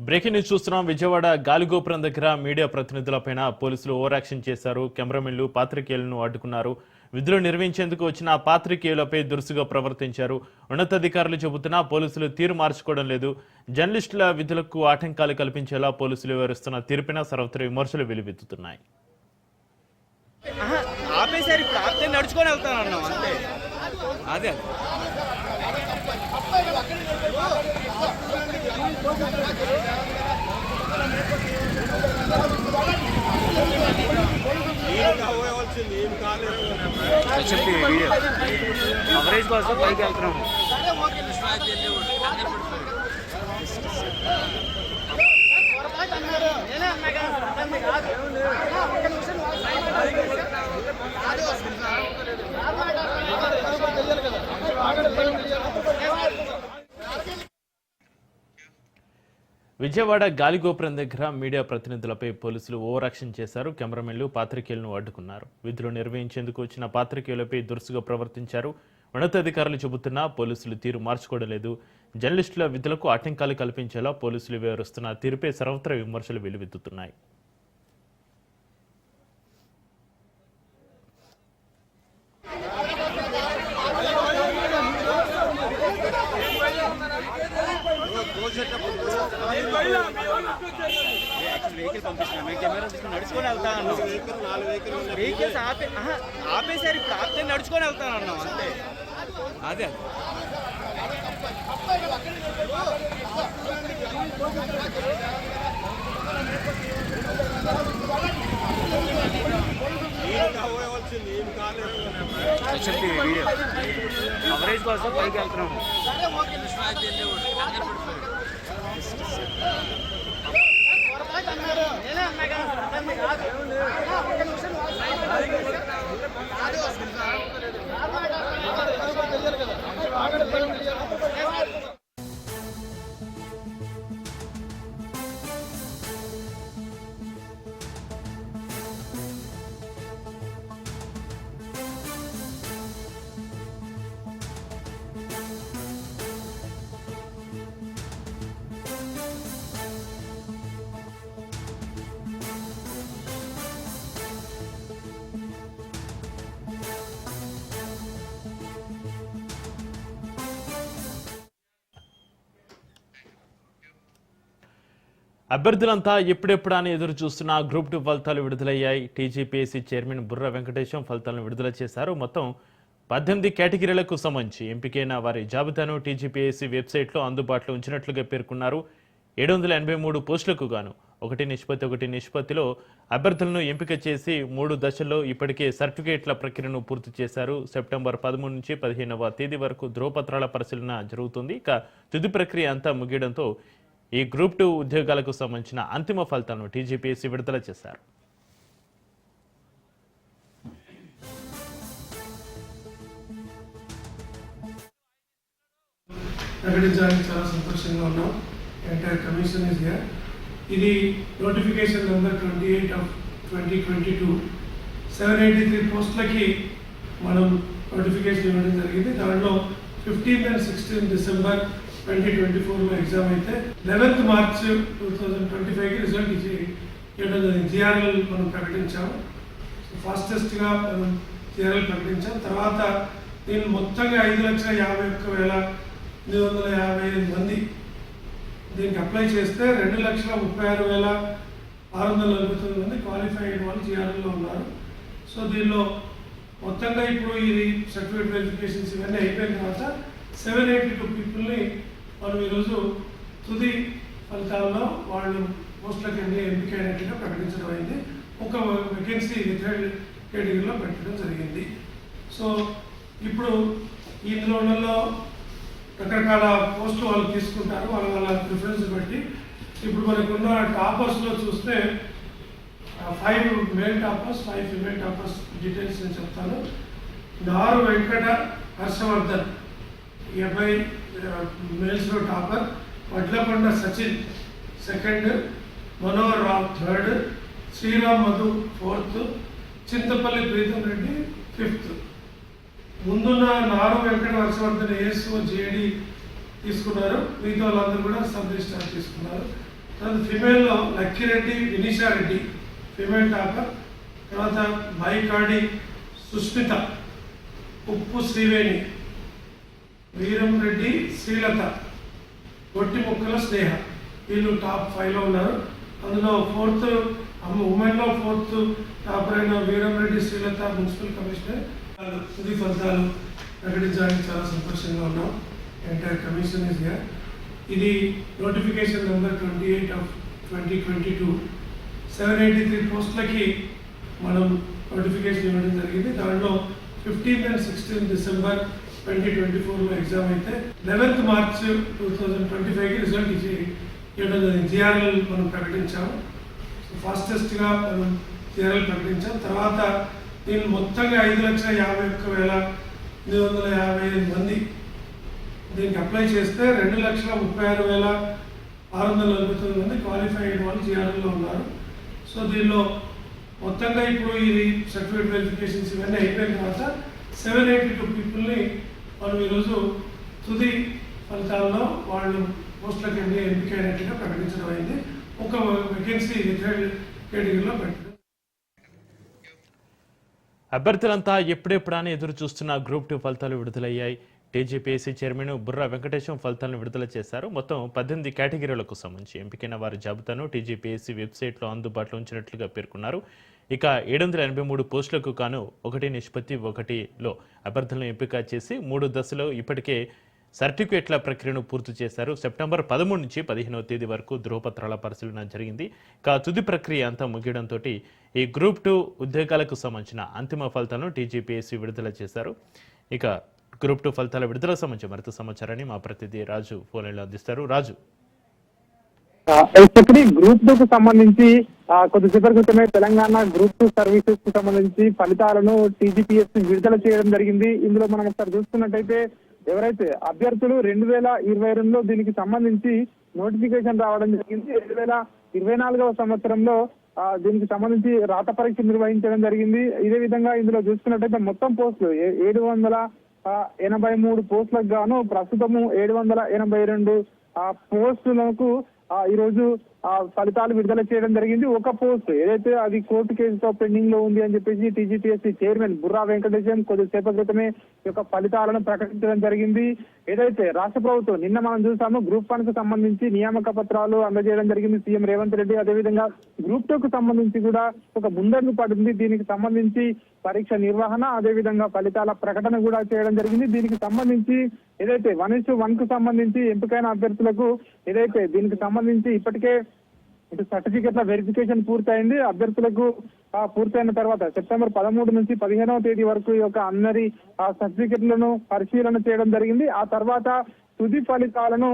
Breaking news చూస్తున్నాం. విజయవాడ గాలిగోపురం దగ్గర media ప్రతినిధులపైన పోలీసులు ఓవర్ యాక్షన్ చేశారు. కెమెరామెన్లు పాత్రికేయులను అడ్డుకున్నారు. విధులు నిర్వహించేందుకు వచ్చిన పాత్రికేయులపై దురుసుగా ప్రవర్తించారు. ఉన్నతాధికారులు చెబుతున్నా పోలీసులు తీరు మార్చుకోవడం లేదు. జర్నలిస్టుల విధులకు ఆటంకాలు కల్పించేలా పోలీసులు వివరిస్తున్న తీర్పున సర్వత్ర విమర్శలు వెలువెత్తుతున్నాయి. ఆపేసారు, ఇప్పుడు ఆపితే నడుచుకొని వెళ్తాను అన్నాం అంతే. అదే వీడియో కవరేజ్ కోసం పైకి వెళ్తున్నాము. విజయవాడ గాలిగోపురం దగ్గర మీడియా ప్రతినిధులపై పోలీసులు ఓవర్ యాక్షన్ చేశారు. కెమెరామెన్లు పాత్రికేయులను అడ్డుకున్నారు. విధులు నిర్వహించేందుకు వచ్చిన పాత్రికేయులపై దురుసుగా ప్రవర్తించారు. ఉన్నతాధికారులు చెబుతున్నా పోలీసులు తీరు మార్చుకోవడం లేదు. జర్నలిస్టుల విధులకు ఆటంకాలు కల్పించేలా పోలీసులు వివరిస్తున్న తీరుపై సర్వత్ర విమర్శలు వెలువెత్తుతున్నాయి. వెహికల్ పంపిస్తున్నాం, కెమెరా తీసుకుని నడుచుకొని వెళ్తా అన్నాం. వెహికల్స్ ఆపేసారు, ఇప్పుడు ఆపితే నడుచుకొని వెళ్తాను అన్నాం అంతే. అదే వీడియో కవరేజ్ కోసం పైకి వెళ్తున్నాము. అభ్యర్థులంతా ఎప్పుడెప్పుడా అని ఎదురు చూస్తున్న గ్రూప్ 2 ఫలితాలు విడుదలయ్యాయి. టీజీపీఎస్సీ చైర్మన్ బుర్ర వెంకటేశం ఫలితాలను విడుదల చేశారు. మొత్తం 18 కేటగిరీలకు సంబంధించి ఎంపికైన వారి జాబితాను టీజీపీఎస్సీ వెబ్సైట్లో అందుబాటులో ఉంచినట్లుగా పేర్కొన్నారు. 783 పోస్టులకు గాను 1:1 నిష్పత్తిలో అభ్యర్థులను ఎంపిక చేసి 3 దశల్లో ఇప్పటికే సర్టిఫికేట్ల ప్రక్రియను పూర్తి చేశారు. సెప్టెంబర్ 13 నుంచి 15వ తేదీ వరకు ధ్రువపత్రాల పరిశీలన జరుగుతుంది. ఇక తుది ప్రక్రియ అంతా ముగియడంతో ఈ గ్రూప్ 2 ఉద్యోగాలకు సంబంధించిన అంతిమ ఫలితాలను టీజీపీఎస్సీ విడుదల చేశారు. ప్రకటించడానికి చాలా సంతోషంగా ఉన్నాం. Entire commission is here. ఇది నోటిఫికేషన్ నెంబర్ 28/2022 783 పోస్టులకి మనం నోటిఫికేషన్ ఇవ్వడం జరిగింది. దానిలో 15 and 16 డిసెంబర్ 2024లో ఎగ్జామ్ అయితే 11th మార్చ్ 2025కి రిజల్ట్ ఇవ్వడం జరిగింది. జిఆర్ఎల్ మనం ప్రకటించాము. ఫాస్టెస్ట్గా మనం జిఆర్ఎల్ ప్రకటించాం. తర్వాత దీన్ని మొత్తంగా 5,51,955 మంది దీనికి అప్లై చేస్తే 2,36,649 మంది క్వాలిఫైడ్ వాళ్ళు జిఆర్ఎల్లో ఉన్నారు. సో దీనిలో మొత్తంగా ఇప్పుడు ఇది సర్టిఫికేట్ వెరిఫికేషన్స్ ఇవన్నీ అయిపోయిన తర్వాత 782 పీపుల్ని మనం ఈరోజు తుది ఫలితాల్లో వాళ్ళు పోస్టులకు ఎంపికైనట్టుగా ప్రకటించడం అయింది. ఒక వేకెన్సీ 3rd కేటగిరీలో పెట్టడం జరిగింది. సో ఇప్పుడు ఈ నెలలో రకరకాల పోస్టులు వాళ్ళు తీసుకుంటారు, వాళ్ళ ప్రిఫరెన్స్ బట్టి. ఇప్పుడు మనకున్న టాపర్స్లో చూస్తే 5 male toppers, 5 female toppers details నేను చెప్తాను. నారు వెంకట హర్షవర్ధన్ 80 మేల్స్లో topper, Vadlakonda Sachin 2nd, Manohar Rao 3rd, Sriram Madhu 4th, Chintapalli Preetham Reddy 5th. ముందున్న నారు వెంకట హర్షవర్ధన్ ఏఎస్ఓ జేడి తీసుకున్నారు. మిగతా వాళ్ళందరూ కూడా సబ్ రిజిస్ట్రార్ తీసుకున్నారు. తర్వాత ఫిమేల్లో లక్కిరెడ్డి వినీషా రెడ్డి ఫిమేల్ టాపర్, తర్వాత బైకాడి సుస్మిత, ఉప్పు శ్రీవేణి, వీరం రెడ్డి శ్రీలత, గొట్టి ముక్కల స్నేహ, వీళ్ళు టాప్ 5లో ఉన్నారు. అందులో ఫోర్త్ ఉమెన్లో ఫోర్త్ టాపర్ అయిన వీరం రెడ్డి శ్రీలత మున్సిపల్ కమిషనర్. తుది ఫలితాలు ప్రకటించడానికి చాలా సంతోషంగా ఉన్నాం. Entire commission is here. ఇది నోటిఫికేషన్ నెంబర్ 28/2022. 783 పోస్టులకి మనం నోటిఫికేషన్ ఇవ్వడం జరిగింది. దాంట్లో 15 and 16 డిసెంబర్ 2024లో ఎగ్జామ్ అయితే 11th మార్చ్ 2025కి రిజల్ట్ ఇవ్వడం జరిగింది. జిఆర్ఎల్ మనం ప్రకటించాము. ఫాస్టెస్ట్గా మనం జిఆర్ఎల్ ప్రకటించాం. తర్వాత దీన్ని మొత్తంగా 5,51,855 మంది దీనికి అప్లై చేస్తే 2,36,649 మంది క్వాలిఫైడ్ వాళ్ళు జిఆర్ఎల్లో ఉన్నారు. సో దీనిలో మొత్తంగా ఇప్పుడు ఇది సర్టిఫికేట్ వెరిఫికేషన్స్ ఇవన్నీ అయిపోయిన తర్వాత 782 పీపుల్ని మనం ఈరోజు తుది ఫలితాల్లో వాళ్ళు పోస్టులకు ఎంపికైనట్టుగా ప్రకటించడం అయింది. ఒక వేకెన్సీ థర్డ్ కేటగిరీలో పెట్టడం. అభ్యర్థులంతా ఎప్పుడెప్పుడా అని ఎదురు చూస్తున్న గ్రూప్ 2 ఫలితాలు విడుదలయ్యాయి. టీజీపీఎస్సీ చైర్మన్ బుర్రా వెంకటేశం ఫలితాలను విడుదల చేశారు. మొత్తం 18 కేటగిరీలకు సంబంధించి ఎంపికైన వారి జాబితాను టీజీపీఎస్సీ వెబ్సైట్లో అందుబాటులో ఉంచినట్లుగా పేర్కొన్నారు. ఇక 783 పోస్టులకు గాను 1:1లో అభ్యర్థులను ఎంపిక చేసి 3 దశలో ఇప్పటికే సర్టిఫికేట్ల ప్రక్రియను పూర్తి చేశారు. సెప్టెంబర్ 13 నుంచి 15వ తేదీ వరకు ధృవపత్రాల పరిశీలన జరిగింది. ఇక తుది ప్రక్రియ అంతా ముగియడంతో ఈ గ్రూప్ 2 ఉద్యోగాలకు సంబంధించిన అంతిమ ఫలితాలను టీజీపీఎస్సీ విడుదల చేశారు. ఇక గ్రూప్ 2 ఫలితాల విడుదల సంబంధించి మరింత సమాచారాన్ని మా ప్రతినిధి రాజు ఫోన్లైన్లో అందిస్తారు. రాజు, గ్రూప్ 2 కు సంబంధించి కొద్దిసేపటి క్రితమే తెలంగాణ గ్రూప్ 2 సర్వీసెస్ కు సంబంధించి ఫలితాలను టీజీపీఎస్సీ విడుదల చేయడం జరిగింది. ఇందులో మనం ఒకసారి చూస్తున్నట్టయితే ఎవరైతే అభ్యర్థులు 2022లో దీనికి సంబంధించి నోటిఫికేషన్ రావడం జరిగింది. 2024వ సంవత్సరంలో దీనికి సంబంధించి రాత పరీక్ష నిర్వహించడం జరిగింది. ఇదే విధంగా ఇందులో చూసుకున్నట్టయితే మొత్తం పోస్టులు 783 పోస్టులకు గాను ప్రస్తుతము 782 పోస్టులకు ఈ రోజు ఫలితాలు విడుదల చేయడం జరిగింది. ఒక పోస్ట్ ఏదైతే అది కోర్టు కేసుతో పెండింగ్ లో ఉంది అని చెప్పేసి టీజీపీఎస్సీ చైర్మన్ బుర్రా వెంకటేశం కొద్దిసేపటి క్రితమే ఈ యొక్క ఫలితాలను ప్రకటించడం జరిగింది. ఏదైతే రాష్ట్ర ప్రభుత్వం నిన్న మనం చూసాము గ్రూప్ 1 కు సంబంధించి నియామక పత్రాలు అందజేయడం జరిగింది సీఎం రేవంత్ రెడ్డి. అదేవిధంగా గ్రూప్ 2 కు సంబంధించి కూడా ఒక ముందడుగు పడింది. దీనికి సంబంధించి పరీక్ష నిర్వహణ అదేవిధంగా ఫలితాల ప్రకటన కూడా చేయడం జరిగింది. దీనికి సంబంధించి ఏదైతే 1:1 కు సంబంధించి ఎంపికైన అభ్యర్థులకు ఏదైతే దీనికి సంబంధించి ఇప్పటికే ఇటు సర్టిఫికెట్ల వెరిఫికేషన్ పూర్తయింది. అభ్యర్థులకు పూర్తయిన తర్వాత సెప్టెంబర్ 13 నుంచి 15వ తేదీ వరకు ఈ యొక్క అందరి సర్టిఫికెట్లను పరిశీలన చేయడం జరిగింది. ఆ తర్వాత తుది ఫలితాలను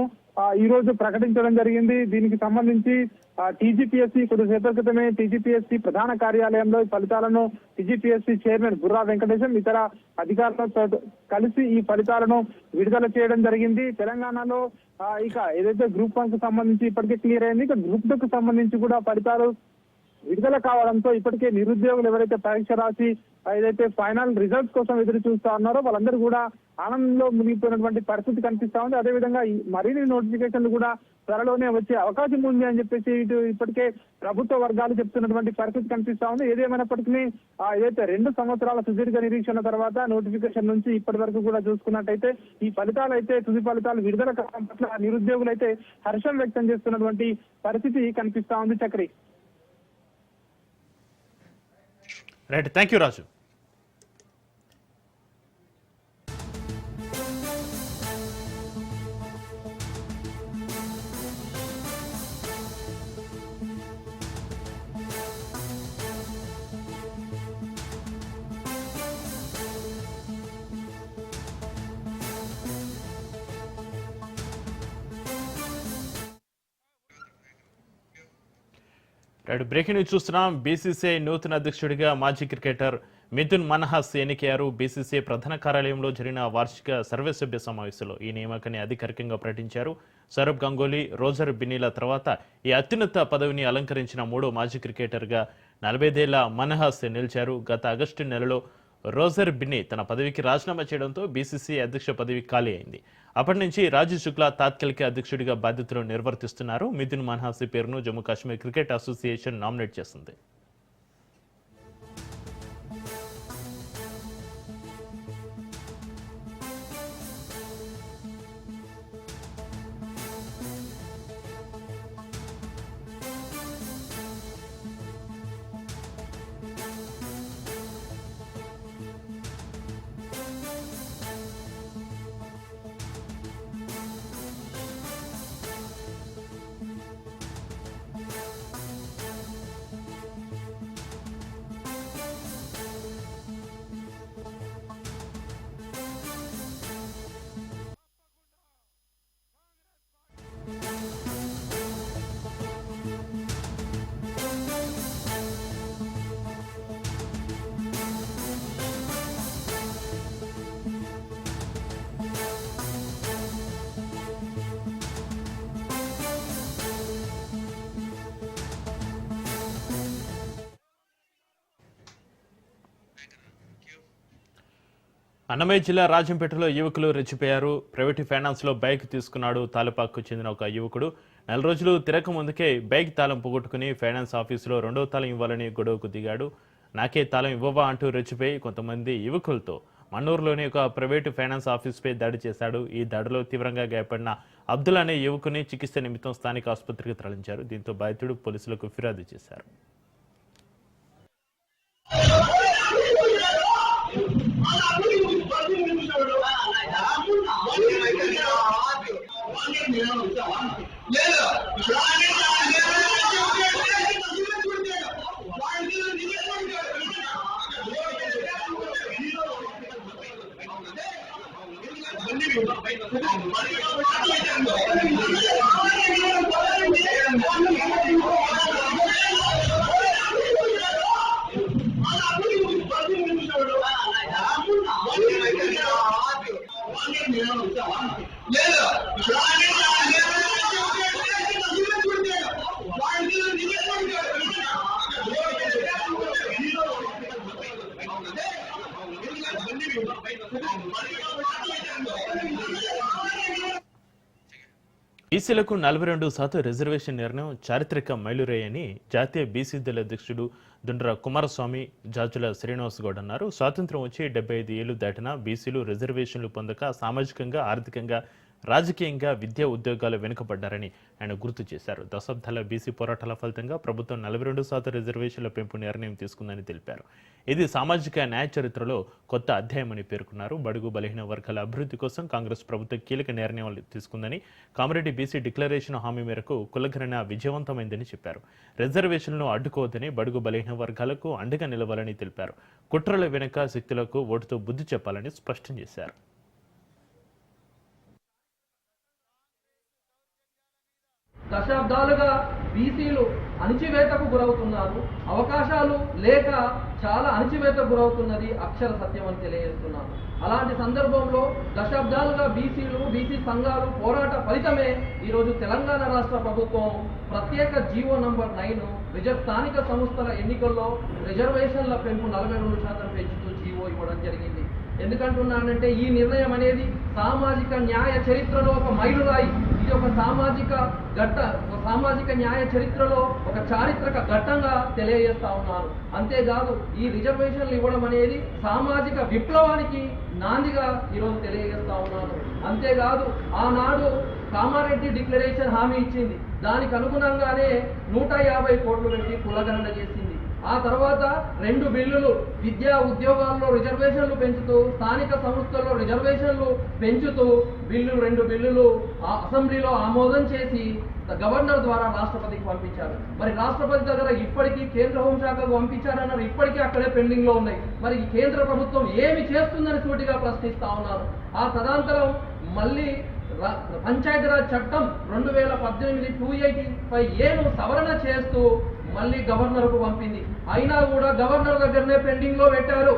ఈ రోజు ప్రకటించడం జరిగింది. దీనికి సంబంధించి టీజీపీఎస్సీ కొద్దిసేపటి క్రితమే టీజీపీఎస్సీ ప్రధాన కార్యాలయంలో ఈ ఫలితాలను టీజీపీఎస్సీ చైర్మన్ బుర్రా వెంకటేశం ఇతర అధికారులతో కలిసి ఈ ఫలితాలను విడుదల చేయడం జరిగింది. తెలంగాణలో ఇక ఏదైతే గ్రూప్ 1 కు సంబంధించి ఇప్పటికే క్లియర్ అయింది. ఇక గ్రూప్ 2 కు సంబంధించి కూడా ఫలితాలు విడుదల కావడంతో ఇప్పటికే నిరుద్యోగులు ఎవరైతే పరీక్ష రాసి ఏదైతే ఫైనల్ రిజల్ట్స్ కోసం ఎదురు చూస్తా ఉన్నారో వాళ్ళందరూ కూడా ఆనందంలో మునిగిపోయినటువంటి పరిస్థితి కనిపిస్తా ఉంది. అదేవిధంగా మరిన్ని నోటిఫికేషన్లు కూడా త్వరలోనే వచ్చే అవకాశం ఉంది అని చెప్పేసి ఇటు ఇప్పటికే ప్రభుత్వ వర్గాలు చెప్తున్నటువంటి పరిస్థితి కనిపిస్తా ఉంది. ఏదేమైనప్పటికీ ఏదైతే 2 సంవత్సరాల సుదీర్ఘ నిరీక్షణ తర్వాత నోటిఫికేషన్ నుంచి ఇప్పటి వరకు కూడా చూసుకున్నట్టయితే ఈ ఫలితాలు అయితే తుది ఫలితాలు విడుదల కావడం పట్ల నిరుద్యోగులు అయితే హర్షం వ్యక్తం చేస్తున్నటువంటి పరిస్థితి కనిపిస్తా ఉంది. Chakri, right, thank you Raju. Right, breaking news చూస్తున్నాం. బీసీసీఐ నూతన అధ్యక్షుడిగా మాజీ క్రికెటర్ మిథున్ మన్హాస్ ఎన్నికయ్యారు. బీసీసీఐ ప్రధాన కార్యాలయంలో జరిగిన వార్షిక సర్వసభ్య సమావేశంలో ఈ నియామకాన్ని అధికారికంగా ప్రకటించారు. సౌరవ్ గంగూలీ, రోజర్ బిన్నీల తర్వాత ఈ అత్యున్నత పదవిని అలంకరించిన 3వ మాజీ క్రికెటర్గా 45 ఏళ్ల మన్హాస్ నిలిచారు. గత ఆగస్టు నెలలో రోజర్ బిన్నీ తన పదవికి రాజీనామా చేయడంతో బీసీసీ అధ్యక్ష పదవి ఖాళీ అయింది. అప్పటి నుంచి రాజు శుక్లా తాత్కాలిక అధ్యక్షుడిగా బాధ్యతలు నిర్వర్తిస్తున్నారు. మిథున్ మన్హాసీ పేరును Jammu Kashmir cricket association nominate చేసింది. అన్నమయ్య జిల్లా రాజంపేటలో యువకులు రెచ్చిపోయారు. ప్రైవేటు ఫైనాన్స్లో బైక్ తీసుకున్నాడు. తాలపాకు చెందిన ఒక యువకుడు 4 రోజులు తిరగక ముందుకే బైక్ తాళం పోగొట్టుకుని ఫైనాన్స్ ఆఫీసులో 2వ తాళం ఇవ్వాలని గొడవకు దిగాడు. నాకే తాళం ఇవ్వవా అంటూ రెచ్చిపోయి కొంతమంది యువకులతో మన్నూరులోని ఒక ప్రైవేటు ఫైనాన్స్ ఆఫీసుపై దాడి చేశాడు. ఈ దాడిలో తీవ్రంగా గాయపడిన అబ్దుల్ అనే యువకుని చికిత్స నిమిత్తం స్థానిక ఆసుపత్రికి తరలించారు. దీంతో బాధితుడు పోలీసులకు ఫిర్యాదు చేశారు. బీసీలకు 42% రిజర్వేషన్ నిర్ణయం చారిత్రక మైలురాయని జాతీయ బీసీ దళ అధ్యక్షుడు దుండ్ర కుమారస్వామి జాజుల శ్రీనివాస్ గౌడ్ అన్నారు. స్వాతంత్రం వచ్చి 75 ఏళ్లు దాటినా బీసీలు రిజర్వేషన్లు పొందక సామాజికంగా, ఆర్థికంగా, రాజకీయంగా, విద్యా ఉద్యోగాలు వెనుకబడ్డారని ఆయన గుర్తు చేశారు. దశాబ్దాల బీసీ పోరాటాల ఫలితంగా ప్రభుత్వం 42% రిజర్వేషన్ల పెంపు నిర్ణయం తీసుకుందని తెలిపారు. ఇది సామాజిక న్యాయ చరిత్రలో కొత్త అధ్యాయమని పేర్కొన్నారు. బడుగు బలహీన వర్గాల అభివృద్ధి కోసం కాంగ్రెస్ ప్రభుత్వం కీలక నిర్ణయాలు తీసుకుందని, కామారెడ్డి బీసీ డిక్లరేషన్ హామీ మేరకు కులగణన విజయవంతమైందని చెప్పారు. రిజర్వేషన్లను అడ్డుకోవద్దని, బడుగు బలహీన వర్గాలకు అండగా నిలవాలని తెలిపారు. కుట్రల వెనుక శక్తులకు ఓటుతో బుద్ధి చెప్పాలని స్పష్టం చేశారు. దశాబ్దాలుగా బీసీలు అణిచివేతకు గురవుతున్నారు. అవకాశాలు లేక చాలా అణిచివేతకు గురవుతున్నది అక్షర సత్యం అని తెలియజేస్తున్నాను. అలాంటి సందర్భంలో దశాబ్దాలుగా బీసీలు, బీసీ సంఘాలు పోరాట ఫలితమే ఈరోజు తెలంగాణ రాష్ట్ర ప్రభుత్వం ప్రత్యేక జీవో నంబర్ 9 స్థానిక సంస్థల ఎన్నికల్లో రిజర్వేషన్ల పెంపు 42% పెంచుతూ జీవో ఇవ్వడం జరిగింది. ఎందుకంటున్నానంటే ఈ నిర్ణయం అనేది సామాజిక న్యాయ చరిత్రలో ఒక మైలురాయి. ఇది ఒక సామాజిక న్యాయ చరిత్రలో ఒక చారిత్రక ఘట్టంగా తెలియజేస్తా ఉన్నాను. అంతేకాదు ఈ రిజర్వేషన్లు ఇవ్వడం అనేది సామాజిక విప్లవానికి నాందిగా ఈరోజు తెలియజేస్తా ఉన్నాను. అంతేకాదు ఆనాడు కామారెడ్డి డిక్లరేషన్ హామీ ఇచ్చింది. దానికి అనుగుణంగానే 150 కోట్లు పెట్టి కులగణన చేసింది. ఆ తర్వాత 2 బిల్లులు విద్యా ఉద్యోగాల్లో రిజర్వేషన్లు పెంచుతూ, స్థానిక సంస్థల్లో రిజర్వేషన్లు పెంచుతూ 2 బిల్లులు అసెంబ్లీలో ఆమోదం చేసి గవర్నర్ ద్వారా రాష్ట్రపతికి పంపించారు. మరి రాష్ట్రపతి దగ్గర ఇప్పటికీ కేంద్ర హోంశాఖకు పంపించారన్నారు, ఇప్పటికీ అక్కడే పెండింగ్ లో ఉన్నాయి. మరి కేంద్ర ప్రభుత్వం ఏమి చేస్తుందని సూటిగా ప్రశ్నిస్తా ఉన్నారు. ఆ తదనంతరం మళ్ళీ పంచాయతీరాజ్ చట్టం 2018 285A సవరణ చేస్తూ మళ్ళీ గవర్నర్కు పంపింది. అయినా కూడా గవర్నర్ దగ్గరనే పెండింగ్ లో పెట్టారు.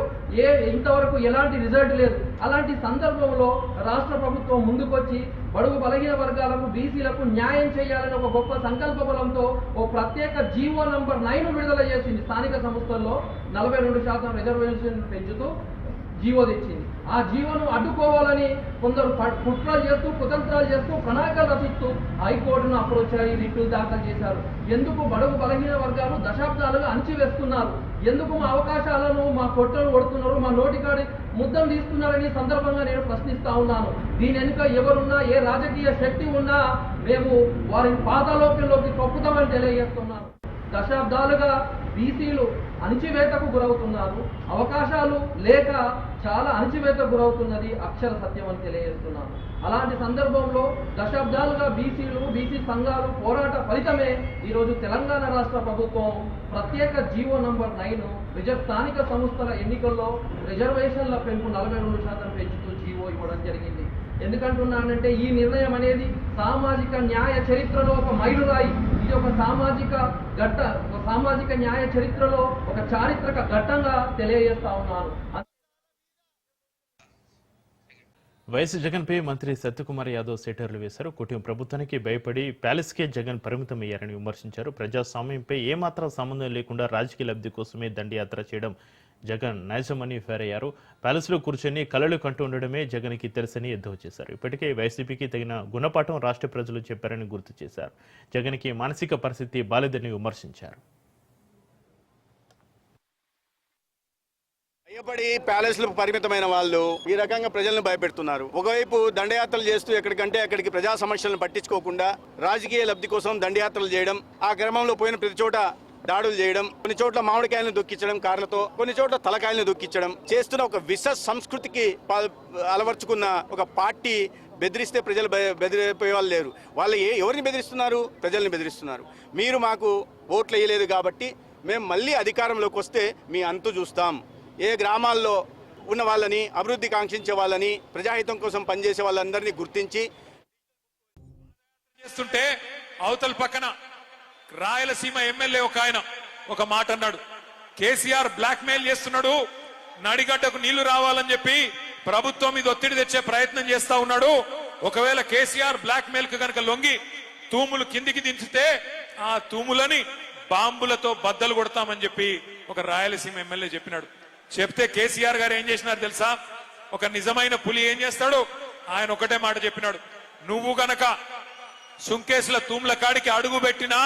ఇంతవరకు ఎలాంటి రిజల్ట్ లేదు. అలాంటి సందర్భంలో రాష్ట్ర ప్రభుత్వం ముందుకొచ్చి బడుగు బలహీన వర్గాలకు, బీసీలకు న్యాయం చేయాలని ఒక గొప్ప సంకల్ప బలంతో ఓ ప్రత్యేక జీవో నంబర్ 9 విడుదల చేసింది. స్థానిక సంస్థల్లో 42% రిజర్వేషన్ పెంచుతూ జీవో తెచ్చింది. ఆ జీవోను అడ్డుకోవాలని కొందరు కుట్రలు చేస్తూ కుతంత్రాలు చేస్తూ ప్రణాళికలు రచిస్తూ హైకోర్టును అప్రోచ్ అయ్యి రిట్లు దాఖలు చేశారు. ఎందుకు బడుగు బలహీన వర్గాలు దశాబ్దాలుగా అణచివేస్తున్నారు, ఎందుకు మా అవకాశాలను మా కొట్టలు కొడుతున్నారు, మా నోటికాడి ముద్దం తీస్తున్నారని సందర్భంగా నేను ప్రశ్నిస్తా ఉన్నాను. దీని వెనుక ఎవరున్నా, ఏ రాజకీయ శక్తి ఉన్నా మేము వారిని పాతాళలోకి తొక్కుతామని తెలియజేస్తున్నాను. దశాబ్దాలుగా బీసీలు అణచివేతకు గురవుతున్నారు, అవకాశాలు లేక చాలా అణచివేతకు గురవుతున్నది అక్షర సత్యం అని తెలియజేస్తున్నాను. అలాంటి సందర్భంలో దశాబ్దాలుగా బీసీలు, బీసీ సంఘాలు పోరాట ఫలితమే ఈరోజు తెలంగాణ రాష్ట్ర ప్రభుత్వం ప్రత్యేక జీవో నంబర్ 9 స్థానిక సంస్థల ఎన్నికల్లో రిజర్వేషన్ల పెంపు 42% పెంచుతూ జీవో ఇవ్వడం జరిగింది. ఎందుకంటున్నానంటే ఈ నిర్ణయం అనేది సామాజిక న్యాయ చరిత్రలో ఒక మైలురాయి. ఇది ఒక సామాజిక న్యాయ చరిత్రలో ఒక చారిత్రక ఘట్టంగా తెలియజేస్తా ఉన్నాను. వైఎస్ జగన్పై మంత్రి సత్యకుమార్ యాదవ్ సెటర్లు వేశారు. కుటుంబ ప్రభుత్వానికి భయపడి ప్యాలెస్కే జగన్ పరిమితమయ్యారని విమర్శించారు. ప్రజాస్వామ్యంపై ఏమాత్రం సంబంధం లేకుండా రాజకీయ లబ్ధి కోసమే దండయాత్ర చేయడం జగన్ నైజమని ఫైర్ అయ్యారు. ప్యాలెస్లో కూర్చొని కలలు కంటూ ఉండడమే జగన్కి తెలుసని ఎద్దేవా చేశారు. ఇప్పటికే వైసీపీకి తగిన గుణపాఠం రాష్ట్ర ప్రజలు చెప్పారని గుర్తు చేశారు. జగన్కి మానసిక పరిస్థితి బాలేదని విమర్శించారు. భయపడి ప్యాలెస్లకు పరిమితమైన వాళ్ళు ఈ రకంగా ప్రజలను భయపెడుతున్నారు. ఒకవైపు దండయాత్రలు చేస్తూ ఎక్కడికంటే అక్కడికి ప్రజా సమస్యలను పట్టించుకోకుండా రాజకీయ లబ్ధి కోసం దండయాత్రలు చేయడం, ఆ క్రమంలో పోయిన ప్రతి చోట దాడులు చేయడం, కొన్ని చోట్ల మామిడికాయలను దొక్కించడం కార్లతో, కొన్ని చోట్ల తలకాయలను దొక్కించడం చేస్తున్న ఒక విష సంస్కృతికి అలవర్చుకున్న ఒక పార్టీ బెదిరిస్తే ప్రజలు బెదిరిపోయే వాళ్ళు లేరు. వాళ్ళు ఎవరిని బెదిరిస్తున్నారు? ప్రజల్ని బెదిరిస్తున్నారు. మీరు మాకు ఓట్లు వేయలేదు కాబట్టి మేము మళ్ళీ అధికారంలోకి వస్తే మీ అంతు చూస్తాం. ఏ గ్రామాల్లో ఉన్న వాళ్ళని, అభివృద్ధి కాంక్షించే వాళ్ళని, ప్రజాహితం కోసం పనిచేసే వాళ్ళందరినీ గుర్తించి చేస్తుంటే అవతల పక్కన రాయలసీమ ఎమ్మెల్యే ఒక ఆయన ఒక మాట అన్నాడు, కేసీఆర్ బ్లాక్ మెయిల్ చేస్తున్నాడు, నడిగడ్డకు నీళ్లు రావాలని చెప్పి ప్రభుత్వం మీద ఒత్తిడి తెచ్చే ప్రయత్నం చేస్తా ఉన్నాడు. ఒకవేళ కేసీఆర్ బ్లాక్ మెయిల్ కు కనుక లొంగి తూములు కిందికి దించితే ఆ తూములని బాంబులతో బద్దలు కొడతామని చెప్పి ఒక రాయలసీమ ఎమ్మెల్యే చెప్పినాడు. చెప్తే కేసీఆర్ గారు ఏం చేసినారు తెలుసా? ఒక నిజమైన పులి ఏం చేస్తాడు? ఆయన ఒకటే మాట చెప్పినాడు, నువ్వు గనక సుంకేసుల తూముల కాడికి అడుగు పెట్టినా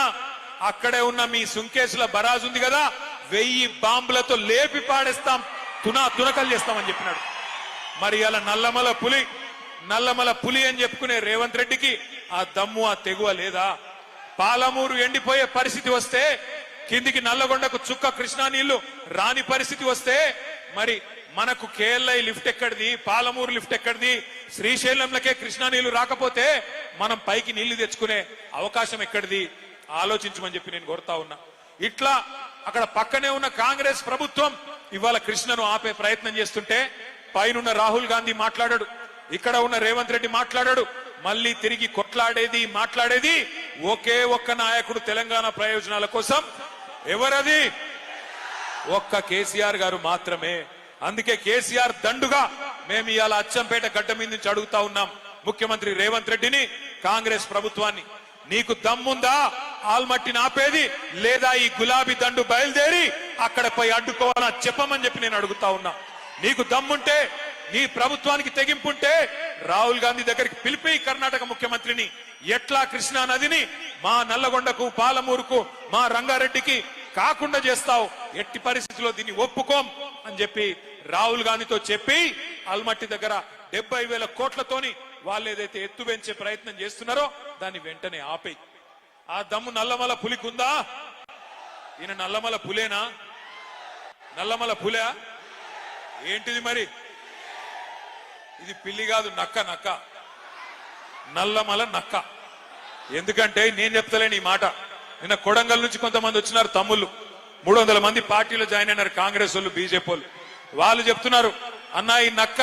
అక్కడే ఉన్న మీ సుంకేసుల బరాజు ఉంది కదా, 1000 బాంబులతో లేపి పాడేస్తాం, తునకలు చేస్తామని చెప్పినాడు. మరి అలా నల్లమల పులి అని చెప్పుకునే రేవంత్ రెడ్డికి ఆ దమ్ము, ఆ తెగువ లేదా? పాలమూరు ఎండిపోయే పరిస్థితి వస్తే, కిందికి నల్లగొండకు చుక్క కృష్ణా నీళ్లు రాని పరిస్థితి వస్తే మరి మనకు కేఎల్ఐ లిఫ్ట్ ఎక్కడిది, పాలమూరు లిఫ్ట్ ఎక్కడిది? శ్రీశైలంలకే కృష్ణా నీళ్లు రాకపోతే మనం పైకి నీళ్లు తెచ్చుకునే అవకాశం ఎక్కడిది? ఆలోచించమని చెప్పి నేను కోరుతా ఉన్నా. ఇట్లా అక్కడ పక్కనే ఉన్న కాంగ్రెస్ ప్రభుత్వం ఇవాళ కృష్ణను ఆపే ప్రయత్నం చేస్తుంటే పైనున్న రాహుల్ గాంధీ మాట్లాడాడు, ఇక్కడ ఉన్న రేవంత్ రెడ్డి మాట్లాడాడు. మళ్ళీ తిరిగి కొట్లాడేది, మాట్లాడేది ఒకే ఒక్క నాయకుడు తెలంగాణ ప్రయోజనాల కోసం. ఎవరది? ఒక్క కేసీఆర్ గారు మాత్రమే. అందుకే కేసీఆర్ దండుగా మేము ఇవాళ అచ్చంపేట గడ్డ మీద నుంచి అడుగుతా ఉన్నాం ముఖ్యమంత్రి రేవంత్ రెడ్డిని, కాంగ్రెస్ ప్రభుత్వాన్ని, నీకు దమ్ముందా ఆల్మట్టిని ఆపేది, లేదా ఈ గులాబీ దండు బయలుదేరి అక్కడ పోయి అడ్డుకోవాలా చెప్పమని చెప్పి నేను అడుగుతా ఉన్నా. నీకు దమ్ముంటే, నీ ప్రభుత్వానికి తెగింపుంటే రాహుల్ గాంధీ దగ్గరికి పిలిపి కర్ణాటక ముఖ్యమంత్రిని, ఎట్లా కృష్ణా నదిని మా నల్లగొండకు, పాలమూరుకు, మా రంగారెడ్డికి కాకుండా చేస్తావు, ఎట్టి పరిస్థితిలో దీన్ని ఒప్పుకోం అని చెప్పి రాహుల్ గాంధీతో చెప్పి ఆల్మట్టి దగ్గర 70,000 కోట్లతోని వాళ్ళు ఏదైతే ఎత్తు పెంచే ప్రయత్నం చేస్తున్నారో దాన్ని వెంటనే ఆపేయి. ఆ దమ్ము నల్లమల పులికుందా? ఈయన నల్లమల పులేనా? నల్లమల పులే ఏంటిది మరి? ఇది పిల్లి కాదు, నక్క. నల్లమల నక్క. ఎందుకంటే నేను చెప్తలేను ఈ మాట. నిన్న కొడంగల్ నుంచి కొంతమంది వచ్చినారు తమ్ముళ్ళు, 300 మంది పార్టీలో జాయిన్ అయినారు, కాంగ్రెస్ వాళ్ళు, బీజేపీ వాళ్ళు. వాళ్ళు చెప్తున్నారు, అన్నా ఈ నక్క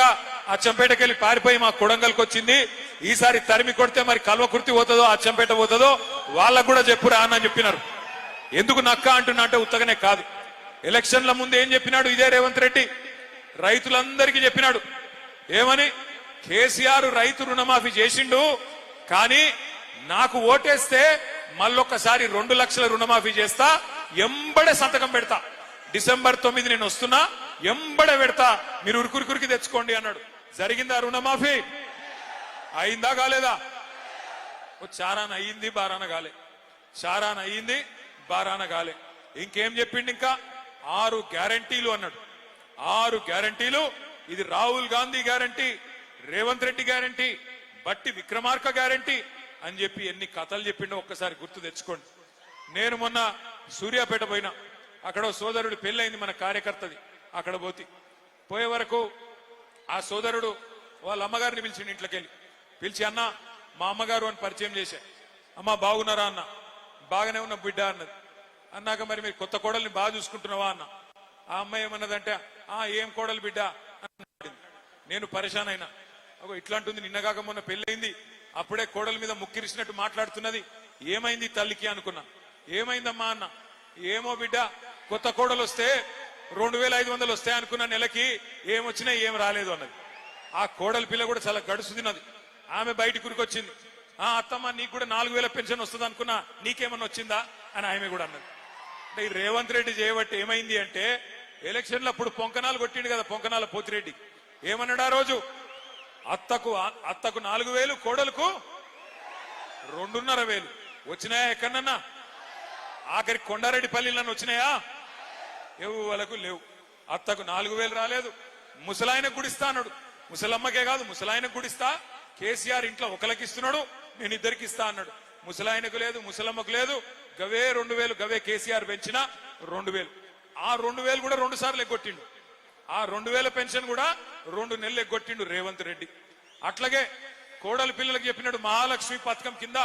అచ్చంపేటకి వెళ్ళి పారిపోయి మా కొడంగల్కి వచ్చింది, ఈసారి తరిమి కొడితే మరి కల్వకుర్తి పోతుందో అచ్చంపేట పోతుందో వాళ్ళకు కూడా చెప్పురా అని చెప్పినారు. ఎందుకు నక్క అంటున్నా అంటే ఉత్తగానే కాదు. ఎలక్షన్ల ముందు ఏం చెప్పినాడు ఇదే రేవంత్ రెడ్డి? రైతులందరికీ చెప్పినాడు ఏమని? కేసీఆర్ రైతు రుణమాఫీ చేసిండు, కానీ నాకు ఓటేస్తే మళ్ళొక్కసారి 2 లక్షల రుణమాఫీ చేస్తా, ఎంబడే సంతకం పెడతా, డిసెంబర్ 9 నేను వస్తున్నా, ఎంబడ పెడతా, మీరు ఉరుకురికి తెచ్చుకోండి అన్నాడు. జరిగిందా రుణమాఫీ? అయిందా కాలేదా? చారాన అయ్యింది, బారాన కాలే. చారాన అయ్యింది, బారాన కాలే. ఇంకేం చెప్పిండు? ఇంకా 6 గ్యారంటీలు అన్నాడు. 6 గ్యారంటీలు. ఇది రాహుల్ గాంధీ గ్యారంటీ, రేవంత్ రెడ్డి గ్యారంటీ, బట్టి విక్రమార్క గ్యారంటీ అని చెప్పి ఎన్ని కథలు చెప్పిండో ఒక్కసారి గుర్తు తెచ్చుకోండి. నేను మొన్న సూర్యాపేట పోయినా, అక్కడ సోదరుడు పెళ్ళైంది మన కార్యకర్తది. అక్కడ పోయే వరకు ఆ సోదరుడు వాళ్ళ అమ్మగారిని పిలిచిండు. ఇంట్లోకెళ్ళి పిలిచి, అన్న మా అమ్మగారు అని పరిచయం చేశా. అమ్మ బాగున్నారా అన్న. బాగానే ఉన్న బిడ్డ అన్నది. అన్నాక మరి మీరు కొత్త కోడల్ని బాగా చూసుకుంటున్నావా అన్న. ఆ అమ్మాయి ఏమన్నదంటే, ఏం కోడలు బిడ్డ అన్నది. నేను పరేషాన్ అయినా. ఇట్లాంటుంది, నిన్నగాక మొన్న పెళ్ళైంది, అప్పుడే కోడల మీద ముక్కిరిసినట్టు మాట్లాడుతున్నది, ఏమైంది తల్లికి అనుకున్నా. ఏమైందమ్మా అన్న. ఏమో బిడ్డ, కొత్త కోడలు వస్తే 2500 వస్తాయి అనుకున్న నెలకి, ఏమొచ్చినా ఏం రాలేదు అన్నది. ఆ కోడల పిల్ల కూడా చాలా గడుసు తిన్నది. ఆమె బయట కురికొచ్చింది. అత్తమ్మ నీకు కూడా 4000 పెన్షన్ వస్తుంది అనుకున్నా, నీకేమన్నా వచ్చిందా అని ఆమె కూడా అన్నది. అంటే ఈ రేవంత్ రెడ్డి చేయబట్టి ఏమైంది అంటే, ఎలక్షన్లు అప్పుడు పొంకనాలు కొట్టిండు కదా, పొంకనాల పోతిరెడ్డి. ఏమన్నాడు ఆ రోజు? అత్తకు 4000, కోడలకు 2,500 వచ్చినాయా ఎక్కడన్నా? ఆఖరి కొండారెడ్డి పల్లిలను వచ్చినాయా? ఎవలకు లేవు. అత్తకు 4000 రాలేదు. ముసలాయనకు గుడిస్తా అన్నాడు. ముసలమ్మకే కాదు, ముసలాయనకు గుడిస్తా. కేసీఆర్ ఇంట్లో ఒకరికి ఇస్తున్నాడు, నేను 2కి ఇస్తా అన్నాడు. ముసలాయనకు లేదు, ముసలమ్మకు లేదు. గవే 2000, గవే కేసీఆర్ పెంచిన 2000. ఆ 2000 కూడా 2 సార్లు ఎగ్గొట్టిండు. ఆ 2000 పెన్షన్ కూడా 2 నెలలు ఎగ్గొట్టిండు రేవంత్ రెడ్డి. అట్లాగే కోడలి పిల్లలకు చెప్పినాడు, మహాలక్ష్మి పథకం కింద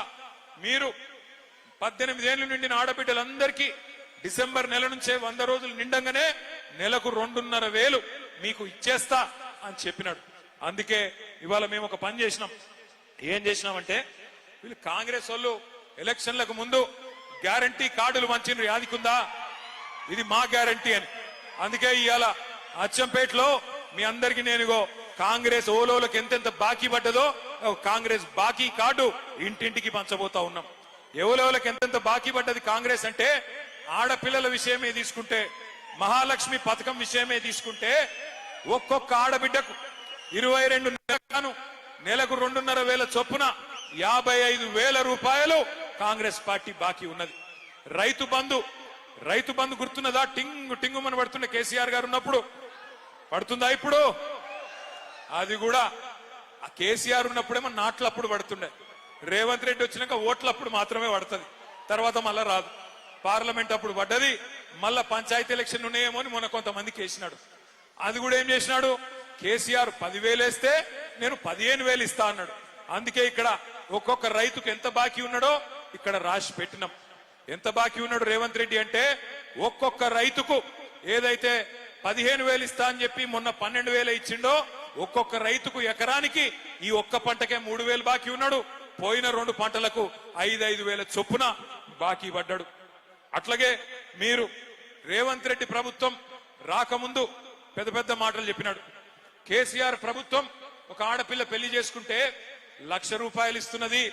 మీరు 18 ఏళ్లు నిండిన ఆడబిడ్డలందరికీ డిసెంబర్ నెల నుంచే 100 రోజులు నిండంగానే నెలకు 2,500 మీకు ఇచ్చేస్తా అని చెప్పినాడు. అందుకే ఇవాళ మేము ఒక పని చేసినాం. ఏం చేసినామంటే, వీళ్ళు కాంగ్రెస్ వాళ్ళు ఎలక్షన్లకు ముందు గ్యారంటీ కార్డులు మంచిని యాదికుందా, ఇది మా గ్యారంటీ అని. అందుకే ఇవాళ అచ్చంపేటలో మీ అందరికీ నేనుగో కాంగ్రెస్ ఓలోలకు ఎంతెంత బాకీ పడ్డదో కాంగ్రెస్ బాకీ కార్డు ఇంటింటికి పంచబోతా ఉన్నాం. ఎవలోలకు ఎంతెంత బాకీ పడ్డది కాంగ్రెస్ అంటే, ఆడపిల్లల విషయమే తీసుకుంటే, మహాలక్ష్మి పథకం విషయమే తీసుకుంటే, ఒక్కొక్క ఆడబిడ్డకు 22 నెలలను నెలకు 2,500 చొప్పున 55,000 రూపాయలు కాంగ్రెస్ పార్టీ బాకీ ఉన్నది. రైతు బంధు గుర్తున్నదా? టింగు టింగుమని పడుతున్న కేసీఆర్ గారు ఉన్నప్పుడు పడుతుందా? ఇప్పుడు అది కూడా ఆ కేసీఆర్ ఉన్నప్పుడేమో నాట్లప్పుడు పడుతుండే. రేవంత్ రెడ్డి వచ్చినాక ఓట్లప్పుడు మాత్రమే పడుతుంది, తర్వాత మళ్ళా రాదు. పార్లమెంట్ అప్పుడు పడ్డది, మళ్ళా పంచాయతీ ఎలక్షన్ ఉన్నాయేమో అని మొన్న కొంతమందికి వేసినాడు. అది కూడా ఏం చేసినాడు, కేసీఆర్ 10,000 వేస్తే నేను 15,000 ఇస్తా అన్నాడు. అందుకే ఇక్కడ ఒక్కొక్క రైతుకు ఎంత బాకీ ఉన్నాడో ఇక్కడ రాసి పెట్టినాం. ఎంత బాకీ ఉన్నాడు రేవంత్ రెడ్డి అంటే, ఒక్కొక్క రైతుకు ఏదైతే 15,000 ఇస్తా అని చెప్పి మొన్న 12,000 ఇచ్చిండో, ఒక్కొక్క రైతుకు ఎకరానికి ఈ ఒక్క పంటకే 3,000 బాకీ ఉన్నాడు. పోయిన 2 పంటలకు 5,000 చొప్పున బాకీ పడ్డాడు. అట్లాగే మీరు రేవంత్ రెడ్డి ప్రభుత్వం రాకముందు పెద్ద పెద్ద మాటలు చెప్పినాడు. కేసీఆర్ ప్రభుత్వం ఒక ఆడపిల్ల పెళ్లి చేసుకుంటే 1,00,000 రూపాయలు ఇస్తున్నది,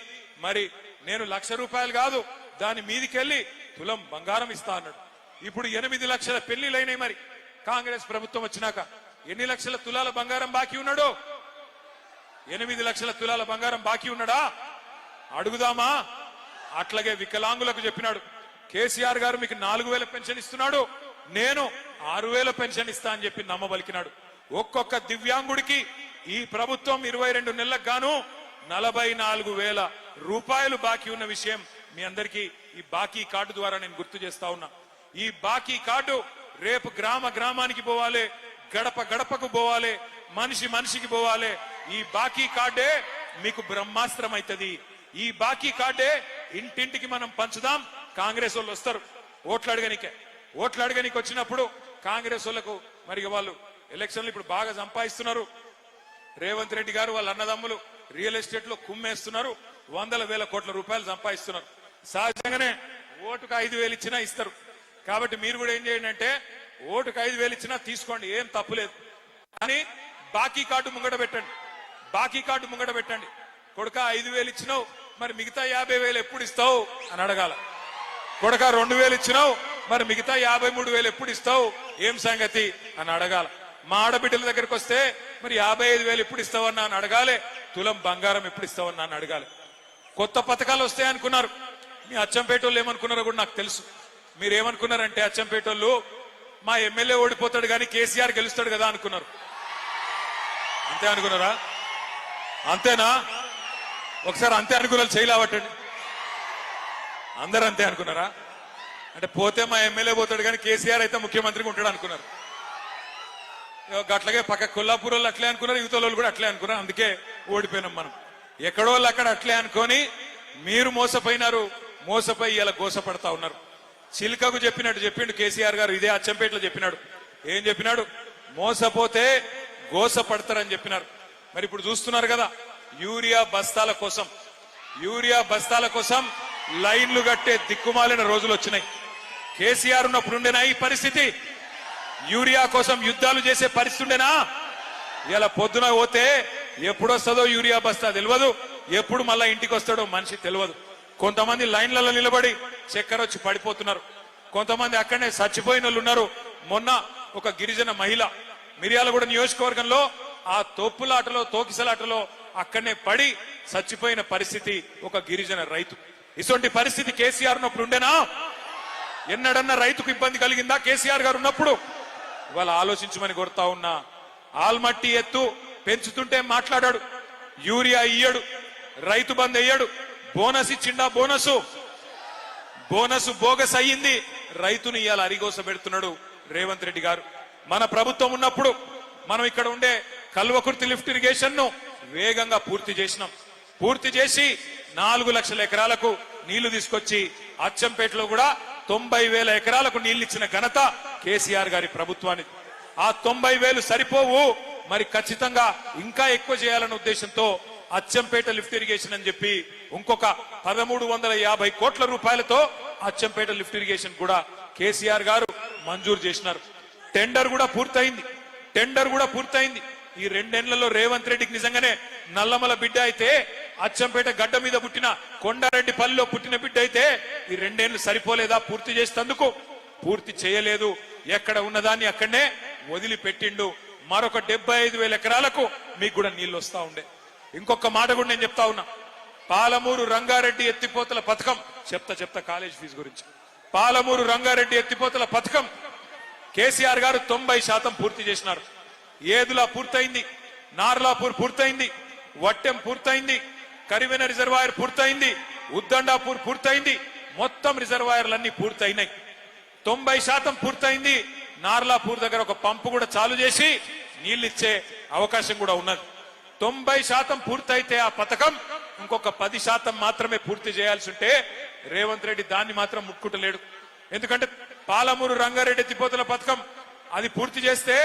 మరి నేను 1,00,000 రూపాయలు కాదు దాని మీదికెళ్లి తులం బంగారం ఇస్తా అన్నాడు. ఇప్పుడు 8 లక్షల పెళ్లిలైనాయి. మరి కాంగ్రెస్ ప్రభుత్వం వచ్చినాక ఎన్ని లక్షల తులాల బంగారం బాకీ ఉన్నాడు? 8 లక్షల తులాల బంగారం బాకీ ఉన్నాడా? అడుగుదామా? అట్లాగే వికలాంగులకు చెప్పినాడు, కేసీఆర్ గారు మీకు 4,000 పెన్షన్ ఇస్తున్నాడు, నేను 6,000 పెన్షన్ ఇస్తా అని చెప్పి నమ్మబలికినాడు. ఒక్కొక్క దివ్యాంగుడికి ఈ ప్రభుత్వం 22 నెలలకు గాను 44,000 రూపాయలు బాకీ ఉన్న విషయం మీ అందరికీ ఈ బాకీ కార్డు ద్వారా నేను గుర్తు చేస్తా ఉన్నా. ఈ బాకీ కార్డు రేపు గ్రామానికి పోవాలి, గడప గడపకు పోవాలి, మనిషికి పోవాలి. ఈ బాకీ కార్డే మీకు బ్రహ్మాస్త్రం అవుతుంది. ఈ బాకీ కార్డే ఇంటింటికి మనం పంచుదాం. కాంగ్రెస్ వాళ్ళు వస్తారు ఓట్లు అడగనికి వచ్చినప్పుడు కాంగ్రెస్ వాళ్ళకు మరి వాళ్ళు ఎలక్షన్లు ఇప్పుడు బాగా సంపాదిస్తున్నారు. రేవంత్ రెడ్డి గారు వాళ్ళ అన్నదమ్ములు రియల్ ఎస్టేట్ లో కుమ్మేస్తున్నారు, 100,000 కోట్ల రూపాయలు సంపాదిస్తున్నారు. సహజంగానే ఓటుకు 5,000 ఇచ్చినా ఇస్తారు. కాబట్టి మీరు కూడా ఏం చేయండి అంటే, ఓటుకు 5,000 ఇచ్చినా తీసుకోండి, ఏం తప్పులేదు. కానీ బాకీ కార్డు ముంగట పెట్టండి. కొడుక 5,000 ఇచ్చినావు, మరి మిగతా 50,000 ఎప్పుడు ఇస్తావు అని అడగాల. కొడుక 2,000 ఇచ్చినావు, మరి మిగతా 53,000 ఎప్పుడు ఇస్తావు, ఏం సంగతి అని అడగాల. మా ఆడబిడ్డల దగ్గరికి వస్తే మరి 55,000 ఎప్పుడు ఇస్తావన్నా అని అడగాలి. తులం బంగారం ఎప్పుడు ఇస్తావన్నా అని అడగాలి. కొత్త పథకాలు వస్తాయి అనుకున్నారు. మీ అచ్చంపేట వాళ్ళు ఏమనుకున్నారో కూడా నాకు తెలుసు. మీరు ఏమనుకున్నారంటే అచ్చంపేట వాళ్ళు మా ఎమ్మెల్యే ఓడిపోతాడు కానీ కేసీఆర్ గెలుస్తాడు కదా అనుకున్నారు. అంతే అనుకున్నారా? అంతేనా? ఒకసారి అంతే అనుకున్నారు, చేయలేవటండి. అందరు అంతే అనుకున్నారా? అంటే పోతే మా ఎమ్మెల్యే పోతాడు కానీ కేసీఆర్ అయితే ముఖ్యమంత్రిగా ఉంటాడు అనుకున్నారు. అట్లాగే పక్క కొల్లాపూర్ వాళ్ళు అట్లే అనుకున్నారు, యువత వాళ్ళు కూడా అట్లే అనుకున్నారు. అందుకే ఓడిపోయినాం మనం. ఎక్కడో వాళ్ళు అక్కడ అట్లే అనుకొని మీరు మోసపోయినారు. మోసపోయి ఇలా గోసపడతా ఉన్నారు. చిలుకకు చెప్పినట్టు చెప్పిండు కేసీఆర్ గారు. ఇదే అచ్చంపేటలో చెప్పినాడు. ఏం చెప్పినాడు? మోసపోతే గోసపడతారని చెప్పినారు. మరి ఇప్పుడు చూస్తున్నారు కదా, యూరియా బస్తాల కోసం లైన్లు కట్టే దిక్కుమాలిన రోజులు వచ్చినాయి. కేసీఆర్ ఉన్నప్పుడు ఉండేనా ఈ పరిస్థితి? యూరియా కోసం యుద్ధాలు చేసే పరిస్థితి ఉండేనా? ఇలా పొద్దున పోతే ఎప్పుడొస్తుందో యూరియా బస్తా తెలియదు, ఎప్పుడు మళ్ళా ఇంటికి వస్తాడో మనిషి తెలియదు. కొంతమంది లైన్లలో నిలబడి చక్కెర వచ్చి పడిపోతున్నారు. కొంతమంది అక్కడనే చచ్చిపోయిన వాళ్ళు ఉన్నారు. మొన్న ఒక గిరిజన మహిళ మిర్యాలగూడ నియోజకవర్గంలో ఆ తోకిసలాటలో అక్కడనే పడి చచ్చిపోయిన పరిస్థితి ఒక గిరిజన రైతు. ఇటువంటి పరిస్థితి కేసీఆర్ ఉన్నప్పుడు ఉండేనా? ఎన్నడన్నా రైతుకు ఇబ్బంది కలిగిందా కేసీఆర్ గారు ఉన్నప్పుడు? ఇవాళ ఆలోచించమని కోరుతా ఉన్నా. ఆల్మట్టి ఎత్తు పెంచుతుంటే మాట్లాడాడు, యూరియా ఇయ్యడు, రైతు బంద్ అయ్యాడు, బోనస్ ఇచ్చిండా? బోనస్ బోగస్ అయ్యింది. రైతుని ఇవాళ అరిగోస పెడుతున్నాడు రేవంత్ రెడ్డి గారు. మన ప్రభుత్వం ఉన్నప్పుడు మనం ఇక్కడ ఉండే కల్వకుర్తి లిఫ్ట్ ఇరిగేషన్ ను వేగంగా పూర్తి చేసి 4 లక్షల ఎకరాలకు నీళ్లు తీసుకొచ్చి అచ్చంపేటలో కూడా 90,000 ఎకరాలకు నీళ్లు ఇచ్చిన ఘనత కేసీఆర్ గారి ప్రభుత్వానికి. ఆ 90,000 సరిపోవు, మరి ఖచ్చితంగా ఇంకా ఎక్కువ చేయాలన్న ఉద్దేశంతో అచ్చంపేట లిఫ్ట్ ఇరిగేషన్ అని చెప్పి ఇంకొక 1350 కోట్ల రూపాయలతో అచ్చంపేట లిఫ్ట్ ఇరిగేషన్ కూడా కేసీఆర్ గారు మంజూరు చేసినారు. టెండర్ కూడా పూర్తయింది. ఈ 2 నెలల్లో రేవంత్ రెడ్డికి నిజంగానే నల్లమల బిడ్డ అయితే, అచ్చంపేట గడ్డ మీద పుట్టిన కొండారెడ్డి పల్లిలో పుట్టిన బిడ్డ అయితే ఈ 2 ఏళ్లు సరిపోలేదా పూర్తి చేసేందుకు? పూర్తి చేయలేదు. ఎక్కడ ఉన్నదాన్ని అక్కడనే వదిలిపెట్టిండు. మరొక 75,000 ఎకరాలకు మీకు కూడా నీళ్లు వస్తా ఉండే. ఇంకొక మాట కూడా నేను చెప్తా ఉన్నా. పాలమూరు రంగారెడ్డి ఎత్తిపోతల పథకం చెప్తా కాలేజ్ ఫీజు గురించి. పాలమూరు రంగారెడ్డి ఎత్తిపోతల పథకం కేసీఆర్ గారు 90% పూర్తి చేసినారు. ఏదులా పూర్తయింది, నార్లాపూర్ పూర్తయింది, వట్టెం పూర్తయింది, కరివెన రిజర్వాయర్ పూర్తయింది, ఉద్దండాపూర్ పూర్తయింది. మొత్తం రిజర్వాయర్లన్నీ పూర్తయినాయి. 90% పూర్తయింది. నార్లాపూర్ దగ్గర ఒక పంపు కూడా చాలు చేసి నీళ్ళిచ్చే అవకాశం కూడా ఉన్నది. 90% పూర్తయితే ఆ పథకం ఇంకొక 10% మాత్రమే పూర్తి చేయాల్సి ఉంటే రేవంత్ రెడ్డి దాన్ని మాత్రం ముట్టుకుంటలేడు. ఎందుకంటే పాలమూరు రంగారెడ్డి ఎత్తిపోతల పథకం అది పూర్తి చేస్తే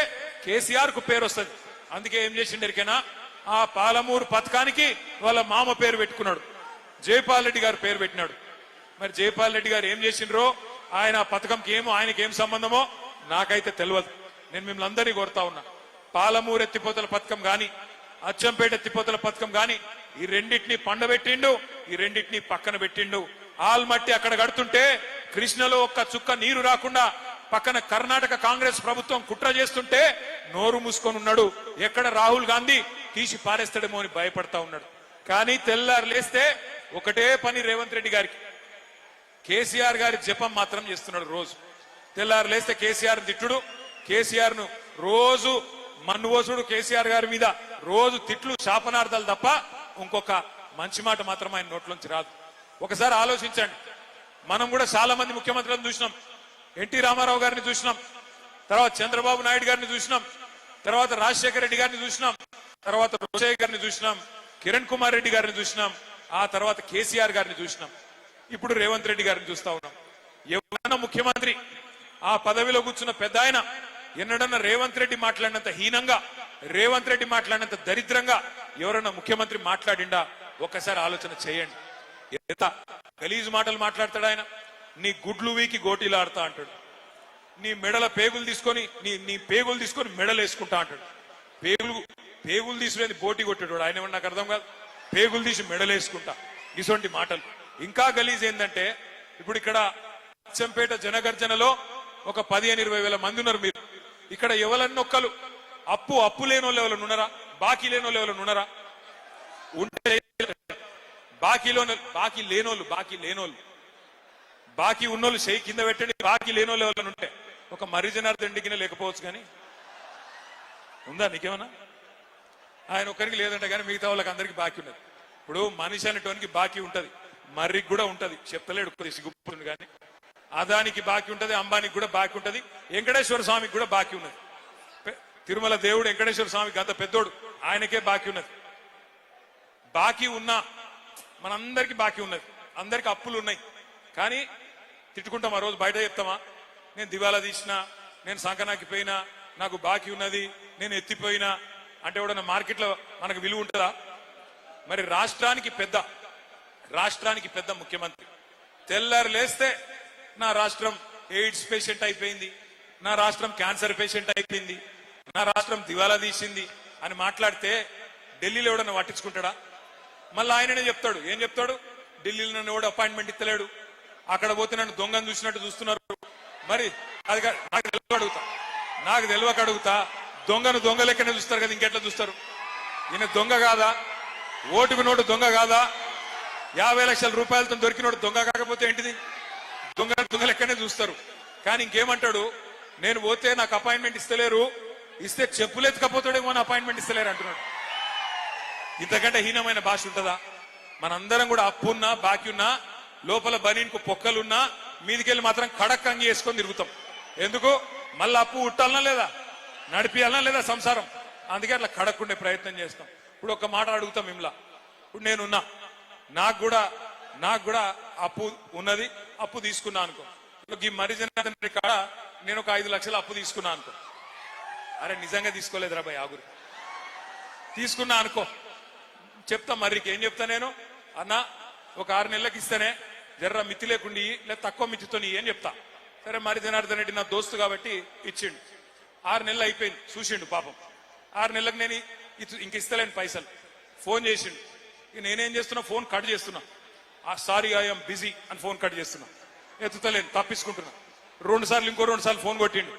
కేసీఆర్ కు పేరు వస్తుంది. అందుకే ఏం చేసిండు ఎరికేనా? ఆ పాలమూరు పథకానికి వాళ్ళ మామ పేరు పెట్టుకున్నాడు, జైపాల్ రెడ్డి గారు పేరు పెట్టినాడు. మరి జైపాల్ రెడ్డి గారు ఏం చేసిండ్రో, ఆయన పథకంకి ఆయనకేం సంబంధమో నాకైతే తెలియదు. నేను మిమ్మల్ని అందరినీ కోరుతా ఉన్నా, పాలమూరు ఎత్తిపోతల పథకం గాని అచ్చంపేట ఎత్తిపోతల పథకం గాని ఈ రెండింటినీ పండబెట్టిండు, ఈ రెండింటినీ పక్కన పెట్టిండు. ఆల్మట్టి అక్కడ కడుతుంటే కృష్ణలో ఒక్క చుక్క నీరు రాకుండా పక్కన కర్ణాటక కాంగ్రెస్ ప్రభుత్వం కుట్ర చేస్తుంటే నోరు మూసుకొని ఉన్నాడు. ఎక్కడ రాహుల్ గాంధీ తీసి పారేస్తాడేమో అని భయపడతా ఉన్నాడు. కానీ తెల్లారు లేస్తే ఒకటే పని రేవంత్ రెడ్డి గారికి, కేసీఆర్ గారి జపం మాత్రం చేస్తున్నాడు. రోజు తెల్లారు లేస్తే కేసీఆర్ తిట్టుడు, కేసీఆర్ ను రోజు మన్నువోసుడు, కేసీఆర్ గారి మీద రోజు తిట్లు, శాపనార్థాలు తప్ప ఇంకొక మంచి మాట మాత్రం ఆయన నోట్లోంచి రాదు. ఒకసారి ఆలోచించండి. మనం కూడా చాలా మంది ముఖ్యమంత్రులను చూసినాం. ఎన్టీ రామారావు గారిని చూసినాం, తర్వాత చంద్రబాబు నాయుడు గారిని చూసినాం, తర్వాత రాజశేఖర రెడ్డి గారిని చూసినాం, తర్వాత రోషయ్య గారిని చూసినాం, కిరణ్ కుమార్ రెడ్డి గారిని చూసినాం, ఆ తర్వాత కేసీఆర్ గారిని చూసినాం. ఇప్పుడు రేవంత్ రెడ్డి గారిని చూస్తా ఉన్నాం. ఎవరైనా ముఖ్యమంత్రి ఆ పదవిలో కూర్చున్న పెద్ద ఆయన ఎన్నడన్నా రేవంత్ రెడ్డి మాట్లాడినంత హీనంగా, రేవంత్ రెడ్డి మాట్లాడినంత దరిద్రంగా ఎవరన్నా ముఖ్యమంత్రి మాట్లాడిండా? ఒక్కసారి ఆలోచన చేయండి. ఎంత గలీజు మాటలు మాట్లాడతాడు ఆయన. నీ గుడ్లు వీకి గోటీలు ఆడతా అంటాడు, నీ మెడల పేగులు తీసుకొని నీ పేగులు తీసుకొని మెడలు వేసుకుంటా అంటాడు. పేగులు తీసుకునేది బోటి కొట్టాడు ఆయన. ఏమన్నా నాకు అర్థం కాదు. పేగులు తీసి మెడలు వేసుకుంటా, ఇటువంటి మాటలు. ఇంకా గలీజ్ ఏంటంటే ఇప్పుడు ఇక్కడ అచ్చంపేట జనగర్జనలో ఒక 15-20 వేల మంది ఉన్నారు. మీరు ఇక్కడ ఎవరన్నొక్కలు అప్పు లేని వాళ్ళు ఎవరు ఉన్నారా? బాకీ లేని వాళ్ళు ఎవరు ఉన్నారా? ఉంటే బాకీ లేనోళ్ళు బాకీ ఉన్నోళ్ళు చేయి కింద పెట్టండి. బాకీ లేనోళ్ళు ఎవరు ఉంటే ఒక మర్రి జనార్దన్ రెడ్డికి లేకపోవచ్చు, కానీ ఉందా నీకేమన్నా? ఆయన ఒక్కరికి లేదంటే కానీ మిగతా వాళ్ళకి అందరికి బాకీ ఉన్నది. ఇప్పుడు మనిషి అనేటోనికి బాకీ ఉంటది, మర్రికి కూడా ఉంటది, చెప్తలేడు సిగ్గుతుంది. కానీ అదానికి బాకీ ఉంటది, అంబానికి కూడా బాకీ ఉంటది, వెంకటేశ్వర స్వామికి కూడా బాకీ ఉన్నది. తిరుమల దేవుడు వెంకటేశ్వర స్వామికి అంత పెద్దోడు, ఆయనకే బాకీ ఉన్నది. బాకీ ఉన్నా మనందరికి బాకీ ఉన్నది, అందరికి అప్పులు ఉన్నాయి. కానీ తిట్టుకుంటాం, ఆ రోజు బయట చెప్తామా? నేను దివాలా తీసినా, నేను సంకనాకి పోయినా, నాకు బాకీ ఉన్నది, నేను ఎత్తిపోయినా అంటే కూడా మార్కెట్లో మనకు విలువ ఉంటుందా? మరి రాష్ట్రానికి పెద్ద ముఖ్యమంత్రి తెల్లారు లేస్తే నా రాష్ట్రం ఎయిడ్స్ పేషెంట్ అయిపోయింది, నా రాష్ట్రం క్యాన్సర్ పేషెంట్ అయిపోయింది, నా రాష్ట్రం దివాలా తీసింది అని మాట్లాడితే ఢిల్లీలో ఎవడన్నా పట్టించుకుంటాడా? మళ్ళీ ఆయననే చెప్తాడు. ఏం చెప్తాడు? ఢిల్లీలో నన్ను ఎవడు అపాయింట్మెంట్ ఇస్తలేడు, అక్కడ పోతే నన్ను దొంగను చూసినట్టు చూస్తున్నారు. మరి అది నాకు తెలియక అడుగుతా, దొంగను దొంగ లెక్కనే చూస్తారు కదా, ఇంకెట్లా చూస్తారు? ఈయన దొంగ కాదా? ఓటుకు నోటు దొంగ కాదా? 50 లక్షల రూపాయలతో దొరికినోడు దొంగ కాకపోతే ఏంటిది? దొంగ లెక్కనే చూస్తారు. కానీ ఇంకేమంటాడు? నేను పోతే నాకు అపాయింట్మెంట్ ఇస్తలేరు, ఇస్తే చెప్పులు ఎత్తుకపోతాడేమో అని అపాయింట్మెంట్ ఇస్తలేరు అంటున్నాడు. ఇంతకంటే హీనమైన భాష ఉంటుందా? మనందరం కూడా అప్పున్నా బాకీ ఉన్నా, లోపల బనీన్కు పొక్కలున్నా, మీదికెళ్ళి మాత్రం కడక్ అంగి వేసుకొని తిరుగుతాం. ఎందుకు? మళ్ళీ అప్పు ఉట్టాలనా లేదా, నడిపియాలనా లేదా సంసారం? అందుకే అట్లా కడక్కుండే ప్రయత్నం చేస్తాం. ఇప్పుడు ఒక మాట అడుగుతాం మిమ్మల్ని. ఇప్పుడు నేనున్నా, నాకు కూడా అప్పు ఉన్నది, అప్పు తీసుకున్నా అనుకో. ఈ మర్రి జనార్దన్ రెడ్డి కాడ నేను ఒక 5 లక్షలు అప్పు తీసుకున్నా అనుకో. అరే నిజంగా తీసుకోలేదురా భయ్, ఆగురు తీసుకున్నా అనుకో. చెప్తా మర్రికి, ఏం చెప్తా నేను? అన్నా ఒక 6 నెలలకు ఇస్తేనే జర్ర మితి లేకుండా లేదా తక్కువ మితితో ఏం చెప్తా. సరే మర్రి జనార్దన్ రెడ్డి నా దోస్తు కాబట్టి ఇచ్చిండు. 6 నెలలు అయిపోయింది, చూసిండు పాపం. 6 నెలలకు నేను ఇంక ఇస్తలేను పైసలు. ఫోన్ చేసిండు. నేనేం చేస్తున్నా? ఫోన్ కట్ చేస్తున్నా. సారీ ఐఎమ్ బిజీ అని ఫోన్ కట్ చేస్తున్నా. ఎత్తుతలేను, తప్పించుకుంటున్నా. 2 సార్లు ఇంకో 2 సార్లు ఫోన్ కొట్టిండు.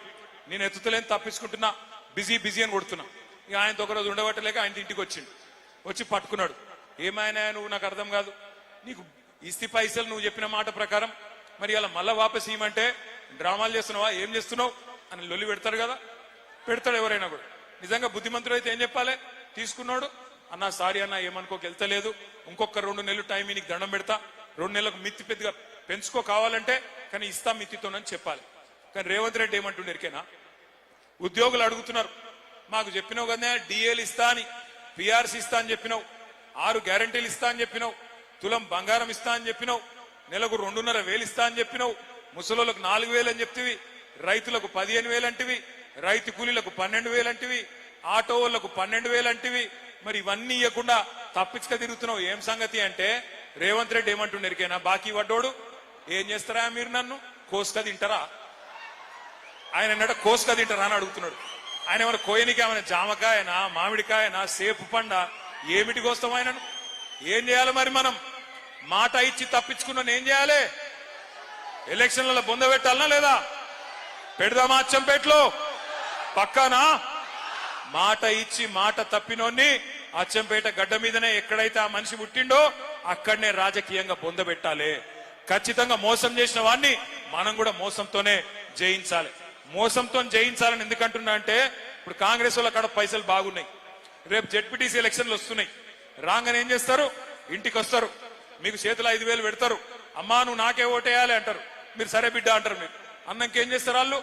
నేను ఎత్తుతలేను, తప్పించుకుంటున్నా, బిజీ అని కొడుతున్నా. ఇక ఆయనతో ఒకరోజు ఉండబట్టలేక ఆయన ఇంటికి వచ్చిండు. వచ్చి పట్టుకున్నాడు. ఏమైనా నువ్వు, నాకు అర్థం కాదు, నీకు ఇస్తి పైసలు నువ్వు చెప్పిన మాట ప్రకారం మరి అలా మళ్ళా వాపస్ ఇవ్వమంటే డ్రామాలు చేస్తున్నావా, ఏం చేస్తున్నావు అని లొల్లి పెడతాడు కదా. పెడతాడు ఎవరైనా కూడా. నిజంగా బుద్ధిమంతుడు అయితే ఏం చెప్పాలి? తీసుకున్నాడు, అన్నా సారీ అన్నా ఏమనుకోక వెళ్తలేదు, ఇంకొక 2 నెలలు టైం నీకు దండం పెడతా, 2 నెలలకు మిత్తి పెద్దగా పెంచుకో కావాలంటే, కానీ ఇస్తా మిత్తితోనని చెప్పాలి. కానీ రేవంత్ రెడ్డి ఏమంటుండే ఎరికేనా? ఉద్యోగులు అడుగుతున్నారు, మాకు చెప్పినావు కదా డిఏలు ఇస్తా అని, పిఆర్సీ ఇస్తా అని చెప్పినావు, 6 గ్యారంటీలు ఇస్తా అని చెప్పినావు, తులం బంగారం ఇస్తా అని చెప్పినావు, నెలకు 2,500 ఇస్తా అని చెప్పినావు, ముసలోళ్ళకు 4,000 అని చెప్తివి, రైతులకు 15,000 అంటివి, రైతు కూలీలకు 12,000 అంటివి, ఆటో వాళ్ళకు 12,000 అంటివి. మరి ఇవన్నీ ఇవ్వకుండా తప్పించుక తిరుగుతున్నావు. ఏం సంగతి అంటే రేవంత్ రెడ్డి ఏమంటుండే ఎరికేనా? బాకీ పడ్డోడు ఏం చేస్తారా మీరు, నన్ను కోసుక తింటారా? ఆయన అన్నాడు కోసుక తింటారా అని అడుగుతున్నాడు. ఆయన ఏమైనా కోయనికి ఏమైనా జామకాయనా, మామిడికాయనా, సేపు పండ, ఏమిటి కోస్తాం ఆయనను? ఏం చేయాలి మరి? మనం మాట ఇచ్చి తప్పించుకున్నాను ఏం చేయాలి? ఎలక్షన్లలో బొంద పెట్టాలనా లేదా? పెడదామా అచ్చంపేటలో? పక్కానా? మాట ఇచ్చి మాట తప్పినోన్ని అచ్చంపేట గడ్డ మీదనే ఎక్కడైతే ఆ మనిషి పుట్టిండో అక్కడనే రాజకీయంగా బొంద పెట్టాలి. ఖచ్చితంగా మోసం చేసిన వాడిని మనం కూడా మోసంతోనే జయించాలి. మోసంతో జయించాలని ఎందుకంటున్నా అంటే, ఇప్పుడు కాంగ్రెస్ వాళ్ళ కాడ పైసలు బాగున్నాయి, రేపు జెడ్పీటీసీ ఎలక్షన్లు వస్తున్నాయి. రాగానే ఏం చేస్తారు? ఇంటికి వస్తారు, మీకు చేతులు 5,000 పెడతారు. అమ్మా నువ్వు నాకే ఓటేయాలి అంటారు. మీరు సరే బిడ్డ అంటారు. మీరు అన్నంకి ఏం చేస్తారు? వాళ్ళు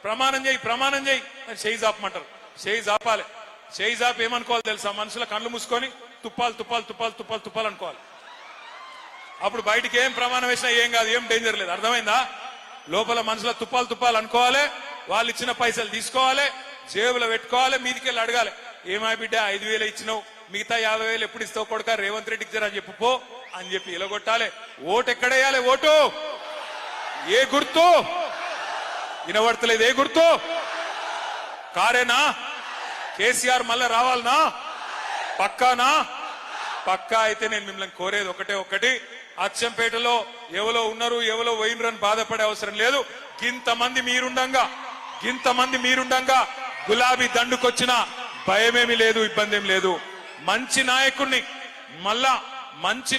ప్రమాణం చేయి అని చేయి జాపమంటారు. చేయి జాపాలి. చేయి జాపి ఏమనుకోవాలి తెలుసా? మనుషుల కళ్ళు మూసుకొని తుప్పాలు అనుకోవాలి. అప్పుడు బయటికి ఏం ప్రమాణం వేసినా ఏం కాదు, ఏం డేంజర్ లేదు. అర్థమైందా? లోపల మనుషుల తుప్పాలు అనుకోవాలి. వాళ్ళు ఇచ్చిన పైసలు తీసుకోవాలి, జేబులో పెట్టుకోవాలి, మీదికెళ్ళి అడగాలి. ఏమా బిడ్డ 5,000 ఇచ్చినావు, మిగతా 50,000 ఎప్పుడు ఇస్తావు కొడుక, రేవంత్ రెడ్డికి జరా చెప్పు పో అని చెప్పి ఇలగొట్టాలి. ఓటు ఎక్కడేయాలి? ఓటు ఏ గుర్తు వినబడతలేదు? ఏ గుర్తు? కారేనా? కేసీఆర్ మళ్ళా రావాలనా? పక్కానా? పక్కా అయితే నేను మిమ్మల్ని కోరేది ఒకటి, అచ్చంపేటలో ఎవరో ఉన్నారు ఎవరో పోయినరని బాధపడే అవసరం లేదు. గింతమంది మీరుండంగా గులాబీ దండుకొచ్చిన భయమేమి లేదు, ఇబ్బంది ఏమి లేదు. మంచి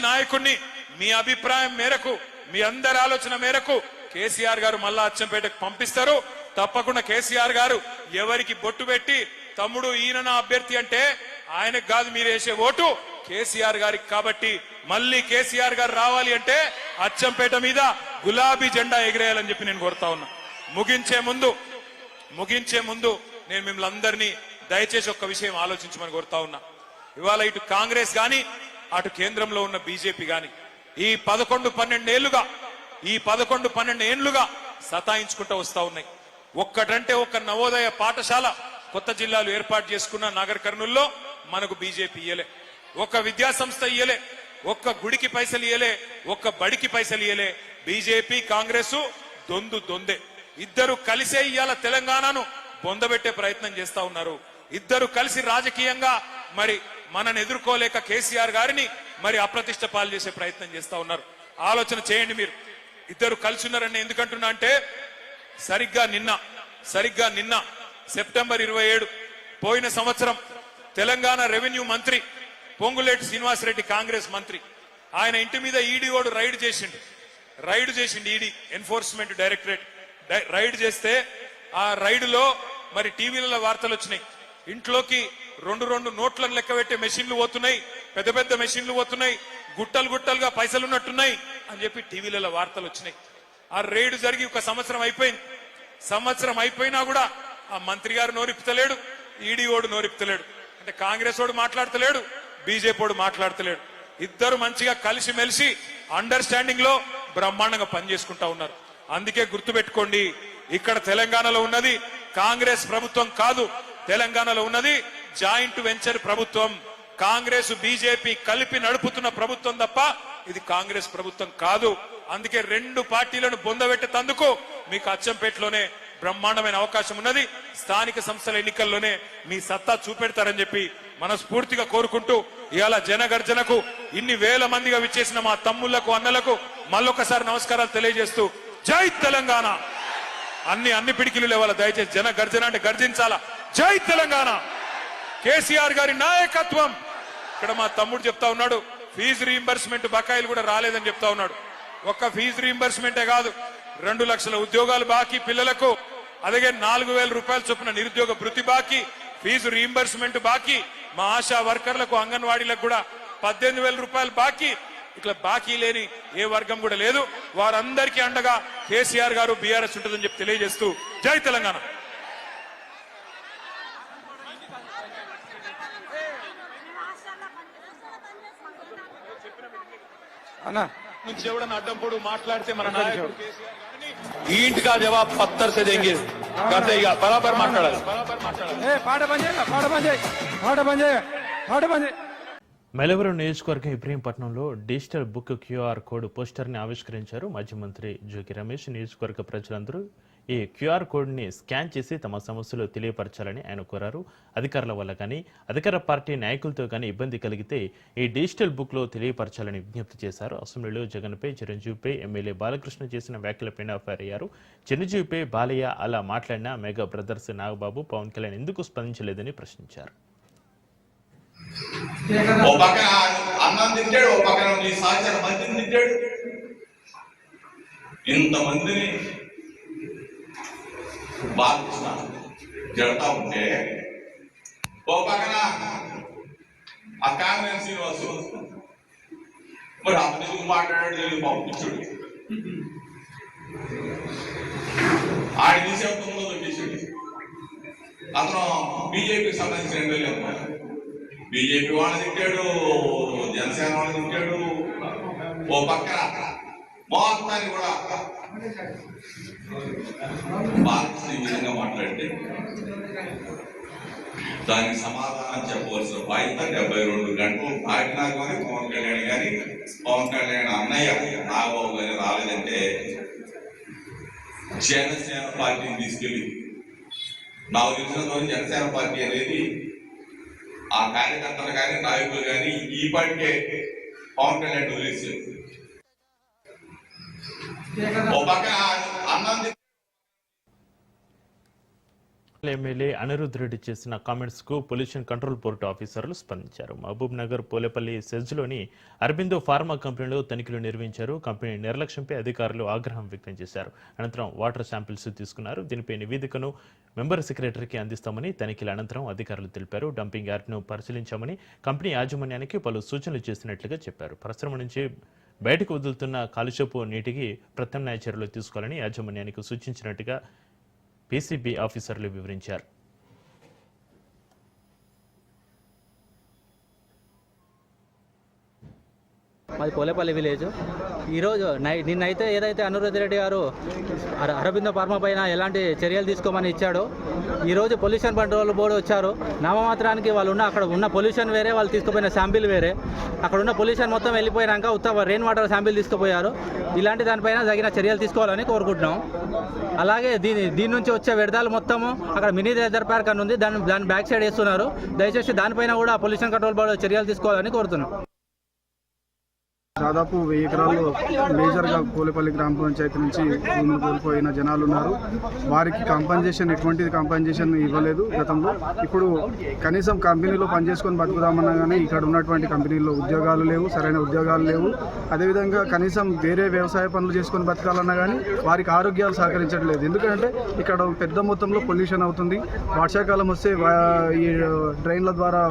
నాయకుడిని మీ అభిప్రాయం మేరకు, మీ అందరి ఆలోచన మేరకు కేసీఆర్ గారు మళ్ళా అచ్చంపేటకు పంపిస్తారు. తప్పకుండా కేసీఆర్ గారు ఎవరికి బొట్టు పెట్టి తమ్ముడు ఈయన నా అభ్యర్థి అంటే ఆయనకు కాదు మీరు వేసే ఓటు కేసీఆర్ గారికి. కాబట్టి మళ్ళీ కేసీఆర్ గారు రావాలి అంటే అచ్చంపేట మీద గులాబీ జెండా ఎగిరేయాలని చెప్పి నేను కోరుతా ఉన్నా. ముగించే ముందు నేను మిమ్మల్ని అందరినీ దయచేసి ఒక్క విషయం ఆలోచించమని కోరుతా ఉన్నా. ఇవాళ ఇటు కాంగ్రెస్ గాని అటు కేంద్రంలో ఉన్న బీజేపీ గాని ఈ 11-12 ఏళ్లుగా సతాయించుకుంటూ వస్తా ఉన్నాయి. ఒక్కటంటే ఒక్క నవోదయ పాఠశాల కొత్త జిల్లాలు ఏర్పాటు చేసుకున్న నాగర్ కర్నూల్లో మనకు బీజేపీ ఇయ్యలే, ఒక్క విద్యా సంస్థ ఇయ్యలే, ఒక్క గుడికి పైసలు ఇయ్యలే, ఒక్క బడికి పైసలు ఇయ్యలే. బీజేపీ కాంగ్రెస్ దొందే. ఇద్దరు కలిసే ఇయ్యాల తెలంగాణను బొందబెట్టే ప్రయత్నం చేస్తా ఉన్నారు. ఇద్దరు కలిసి రాజకీయంగా మరి మనని ఎదుర్కోలేక కేసీఆర్ గారిని మరి అప్రతిష్ట పాలు చేసే ప్రయత్నం చేస్తా ఉన్నారు. ఆలోచన చేయండి మీరు. ఇద్దరు కలిసి ఉన్నారని ఎందుకంటున్నా అంటే సరిగ్గా నిన్న సెప్టెంబర్ 27 పోయిన సంవత్సరం తెలంగాణ రెవెన్యూ మంత్రి పొంగులేటి శ్రీనివాసరెడ్డి కాంగ్రెస్ మంత్రి ఆయన ఇంటి మీద ఈడీ ఓడు రైడ్ చేసిండు. ఈడీ ఎన్ఫోర్స్మెంట్ డైరెక్టరేట్ రైడ్ చేస్తే ఆ రైడ్లో మరి టీవీలలో వార్తలు వచ్చినాయి. ఇంట్లోకి రెండు నోట్లను లెక్క పెట్టే మెషిన్లు పోతున్నాయి, పెద్ద మెషిన్లు పోతున్నాయి, గుట్టలుగా పైసలు ఉన్నట్టున్నాయి అని చెప్పి టీవీలలో వార్తలు వచ్చినాయి. ఆ రైడ్ జరిగి ఒక సంవత్సరం అయిపోయినా కూడా ఆ మంత్రి గారు నోరిపుతలేడు, ఈడీ ఓడు నోరిపుతలేడు. అంటే కాంగ్రెస్ ఓడు మాట్లాడతలేడు, బీజేపీ ఓడు మాట్లాడతలేడు. ఇద్దరు మంచిగా కలిసిమెలిసి అండర్స్టాండింగ్ లో బ్రహ్మాండంగా పనిచేసుకుంటా ఉన్నారు. అందుకే గుర్తుపెట్టుకోండి, ఇక్కడ తెలంగాణలో ఉన్నది కాంగ్రెస్ ప్రభుత్వం కాదు, తెలంగాణలో ఉన్నది జాయింట్ వెంచర్ ప్రభుత్వం. కాంగ్రెస్ బీజేపీ కలిపి నడుపుతున్న ప్రభుత్వం తప్ప ఇది కాంగ్రెస్ ప్రభుత్వం కాదు. అందుకే రెండు పార్టీలను బొందబెట్టేందుకు మీకు అచ్చంపేటలోనే బ్రహ్మాండమైన అవకాశం ఉన్నది. స్థానిక సంస్థల ఎన్నికల్లోనే మీ సత్తా చూపెడతారని చెప్పి మనస్ఫూర్తిగా కోరుకుంటూ ఇవాళ జనగర్జనకు ఇన్ని వేల మందిగా విచ్చేసిన మా తమ్ముళ్లకు అన్నలకు మళ్ళొకసారి నమస్కారాలు తెలియజేస్తూ జై తెలంగాణ. అన్ని పిడికిలు లేవాల. దయచేసి జన గర్జన అంటే గర్జించాలా. జై తెలంగాణ. కేసీఆర్ గారి నాయకత్వం. ఇక్కడ మా తమ్ముడు చెప్తా ఉన్నాడు ఫీజు రీయింబర్స్మెంట్ బకాయిలు కూడా రాలేదని చెప్తా ఉన్నాడు. ఒక్క ఫీజు రీయింబర్స్మెంటే కాదు, 2 లక్షల ఉద్యోగాలు బాకీ పిల్లలకు, అలాగే 4,000 రూపాయల చొప్పున నిరుద్యోగ భృతి బాకీ, ఫీజు రీయింబర్స్మెంట్ బాకీ, మా ఆశా వర్కర్లకు అంగన్వాడీలకు కూడా 18,000 రూపాయలు బాకీ. ఇట్లా బాకీ లేని ఏ వర్గం కూడా లేదు. వారందరికీ అండగా కేసీఆర్ గారు బీఆర్ఎస్ ఉంటుందని చెప్పి తెలియజేస్తూ జై తెలంగాణ. నుంచి ఎవడన్నా అడ్డం పొడు మాట్లాడితే మన నాయకుడు కేసీఆర్ గారిని ఈంట్ కా జవాబ్ పత్తర్ సే దేంగే. బరాబర్ మాట్లాడాలి. మైలవరం నియోజకవర్గం ఇబ్రహీంపట్నంలో డిజిటల్ బుక్ క్యూఆర్ కోడ్ పోస్టర్ని ఆవిష్కరించారు మాజీ మంత్రి జోగి రమేష్. నియోజకవర్గ ప్రజలందరూ ఈ క్యూఆర్ కోడ్ని స్కాన్ చేసి తమ సమస్యలు తెలియపరచాలని ఆయన కోరారు. అధికారుల వల్ల కానీ అధికార పార్టీ నాయకులతో కానీ ఇబ్బంది కలిగితే ఈ డిజిటల్ బుక్లో తెలియపరచాలని విజ్ఞప్తి చేశారు. అసెంబ్లీలో జగన్పై, చిరంజీవిపై ఎమ్మెల్యే బాలకృష్ణ చేసిన వ్యాఖ్యలపైన ఫైర్ అయ్యారు. చిరంజీవిపై బాలయ్య అలా మాట్లాడిన మెగా బ్రదర్స్ నాగబాబు, పవన్ కళ్యాణ్ ఎందుకు స్పందించలేదని ప్రశ్నించారు. ఓ పక్కన అన్నం తింటాడు, ఓ పక్కన నీ సహచర మందిని తింటాడు. ఇంతమందిని బాలకృష్ణ జడతా ఉంటే ఓ పక్కన ఆ కాంగ్రెస్ శ్రీనివాసు మరి అతను మాట్లాడాడు తెలియదు పంపించుడు. ఆయన తీసే తొమ్మిదో తీసాడు. అతను బీజేపీకి సంబంధించిన ఎమ్మెల్యే అన్నమాట. బీజేపీ వాళ్ళు తింటాడు, జనసేన వాళ్ళు తింటాడు. ఓ పక్కన మొత్తాన్ని కూడా బాలకృష్ణ ఈ విధంగా మాట్లాడితే దానికి సమాధానం చెప్పవలసిన బాధ్యత 72 గంటలు దాటినా కానీ పవన్ కళ్యాణ్ కానీ, పవన్ కళ్యాణ్ అన్నయ్య నాగబాబు కానీ రాలేదంటే జనసేన పార్టీని తీసుకెళ్ళి, నాకు తెలిసినంత జనసేన పార్టీ అనేది ఆ కార్యకర్తలు కానీ నాయకులు కానీ ఈ పార్టీ పవన్ కళ్యాణ్ వదిలేసారు. ఓ పక్క అన్నం ఎమ్మెల్యే అనిరుద్ రెడ్డి చేసిన కామెంట్స్ కు పొల్యూషన్ కంట్రోల్ బోర్డు ఆఫీసర్లు స్పందించారు. మహబూబ్ నగర్ పోలేపల్లి సెజ్లోని అరబిందో ఫార్మా కంపెనీలో తనిఖీలు నిర్వహించారు. కంపెనీ నిర్లక్ష్యంపై అధికారులు ఆగ్రహం వ్యక్తం చేశారు. అనంతరం వాటర్ శాంపిల్స్ తీసుకున్నారు. దీనిపై నివేదికను మెంబర్ సెక్రటరీకి అందిస్తామని తనిఖీల అనంతరం అధికారులు తెలిపారు. డంపింగ్ యార్డ్ను పరిశీలించామని కంపెనీ యాజమాన్యానికి పలు సూచనలు చేసినట్లుగా చెప్పారు. పరిశ్రమ నుంచి బయటకు వదులుతున్న కాలుష్యపు నీటికి ప్రత్యామ్నాయ చర్యలు తీసుకోవాలని యాజమాన్యానికి సూచించినట్టుగా పీసీబీ ఆఫీసర్లు వివరించారు. మాది పోలేపల్లి విలేజ్. ఈరోజు నిన్నైతే ఏదైతే అనిరుద్ రెడ్డి గారు అరబిందో ఫార్మా పైన ఎలాంటి చర్యలు తీసుకోమని ఇచ్చాడో, ఈరోజు పొల్యూషన్ కంట్రోల్ బోర్డు వచ్చారు. నామమాత్రానికి వాళ్ళు అక్కడ ఉన్న పొల్యూషన్ వేరే, వాళ్ళు తీసుకుపోయిన శాంపిల్ వేరే. అక్కడ ఉన్న పొల్యూషన్ మొత్తం వెళ్ళిపోయినాక ఉత్త రెయిన్ వాటర్ శాంపిల్ తీసుకుపోయారు. ఇలాంటి దానిపైన తగిన చర్యలు తీసుకోవాలని కోరుకుంటున్నాం. అలాగే దీని నుంచి వచ్చే వ్యర్థాలు మొత్తము అక్కడ మినీ లెదర్ పార్క్ అని ఉంది, దాని బ్యాక్ సైడ్ వేస్తున్నారు. దయచేసి దానిపైన కూడా పొల్యూషన్ కంట్రోల్ బోర్డు చర్యలు తీసుకోవాలని కోరుతున్నాం. దాదాపు 1000 ఎకరాలు మేజర్గా పోలేపల్లి గ్రామ పంచాయతీ నుంచి భూములు కోల్పోయిన జనాలు ఉన్నారు. వారికి ఎటువంటి కంపెన్సేషన్ ఇవ్వలేదు గతంలో. ఇప్పుడు కనీసం కంపెనీలో పనిచేసుకొని బతుకుదామన్నా కానీ ఇక్కడ ఉన్నటువంటి కంపెనీల్లో ఉద్యోగాలు లేవు, సరైన ఉద్యోగాలు లేవు. అదేవిధంగా కనీసం వేరే వ్యవసాయ పనులు చేసుకొని బతకాలన్నా కానీ వారికి ఆరోగ్యాలు సహకరించట్లేదు. ఎందుకంటే ఇక్కడ పెద్ద మొత్తంలో పొల్యూషన్ అవుతుంది. వర్షాకాలం వస్తే ఈ డ్రైన్ల ద్వారా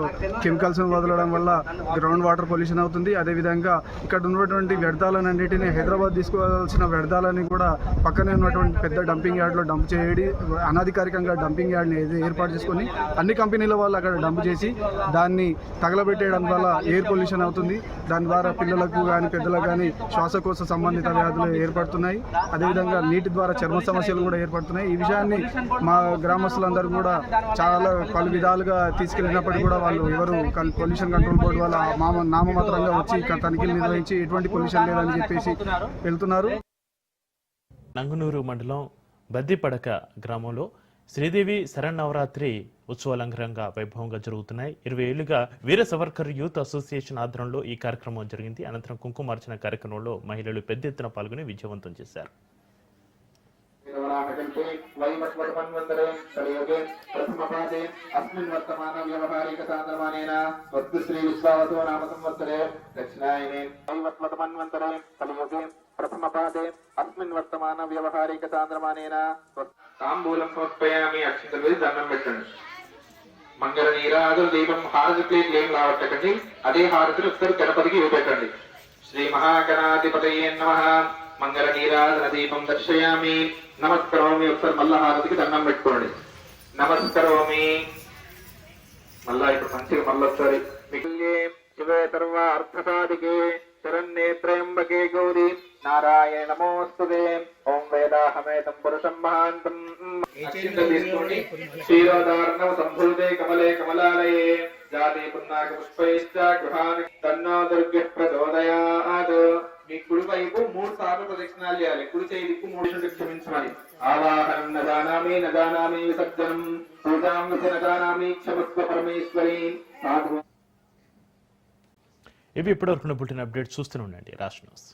కెమికల్స్ వదలడం వల్ల గ్రౌండ్ వాటర్ పొల్యూషన్ అవుతుంది. అదేవిధంగా ఇక్కడ ఉన్నటువంటి వ్యర్థాలన్నింటినీ హైదరాబాద్ తీసుకోవాల్సిన వ్యర్థాలని కూడా పక్కనే ఉన్నటువంటి పెద్ద డంపింగ్ యార్డ్లో డంప్ చేయడి, అనధికారికంగా డంపింగ్ యార్డ్ని ఏర్పాటు చేసుకొని అన్ని కంపెనీల వాళ్ళు అక్కడ డంప్ చేసి దాన్ని తగలబెట్టేయడం వల్ల ఎయిర్ పొల్యూషన్ అవుతుంది. దాని ద్వారా పిల్లలకు కానీ పెద్దలకు కానీ శ్వాసకోశ సంబంధిత వ్యాధులు ఏర్పడుతున్నాయి. అదేవిధంగా నీటి ద్వారా చర్మ సమస్యలు కూడా ఏర్పడుతున్నాయి. ఈ విషయాన్ని మా గ్రామస్తులందరూ కూడా చాలా పలు విధాలుగా తీసుకెళ్ళినప్పటికీ కూడా వాళ్ళు ఎవరు పొల్యూషన్ కంట్రోల్ బోర్డు వాళ్ళ నామమాత్రంగా వచ్చి తనిఖీలు నిర్వహించి ఎటువంటి పొల్యూషన్ లేదని చెప్పేసి వెళ్తున్నారు. నంగునూరు మండలం బద్దిపడక గ్రామంలో శ్రీదేవి శరన్నవరాత్రి ఉత్సవాలు అంగరంగ వైభవంగా జరుగుతున్నాయి. 20 ఏళ్లుగా వీర సవర్కర్ యూత్ అసోసియేషన్ ఆధ్వర్యంలో ఈ కార్యక్రమం జరిగింది. అనంతరం కుంకుమార్చన కార్యక్రమంలో మహిళలు పెద్ద ఎత్తున పాల్గొని విజయవంతం చేశారు. తాంబూలం సమర్పయామి. అక్షంతలు వేసి దండం పెట్టండి. మంగళ నీరాజు దీపం హారతి ప్లేట్లు ఏం రావట్టకండి. అదే హారతులు ఒకసారి గణపతికి ఇవ్వబెట్టండి. శ్రీ మహాగణాధిపతయే నమః. మంగళ నీరాజన దీపం దర్శయామి. నమస్కరోమి. ఒకసారి మళ్ళా హారతికి దండం పెట్టుకోండి. నమస్కరోమి. మళ్ళా ఇప్పుడు మంచిగా మళ్ళీ ఒకసారి శివే సర్వ అర్థసాధికే శరణ్యే త్రయంబకే గౌరీ నారాయణ నమోస్తుతే. ఓం వేదాహమేతం పురుషం మహాంతం. తీసుకోండి. క్షీరోదారణం సంభూతే కమలే కమలాలయే జాతే పున్నాక పుష్పైశ్చ గృహాని తన్నో దుర్గ ప్రచోదయాత్. మీ కుడి వైపు 3 సార్లు ప్రదక్షిణాలు చేయాలి. కుడి చేయి దిక్కు 3 క్షమించమని. ఆవాహనం నజానామి నజానామి విసర్జనం పూజాం నజానామి క్షమస్వ పరమేశ్వరి. ఇవి ఇప్పటివరకు పుట్టిన అప్డేట్ చూస్తూనే ఉండండి రాష్ట్ర న్యూస్.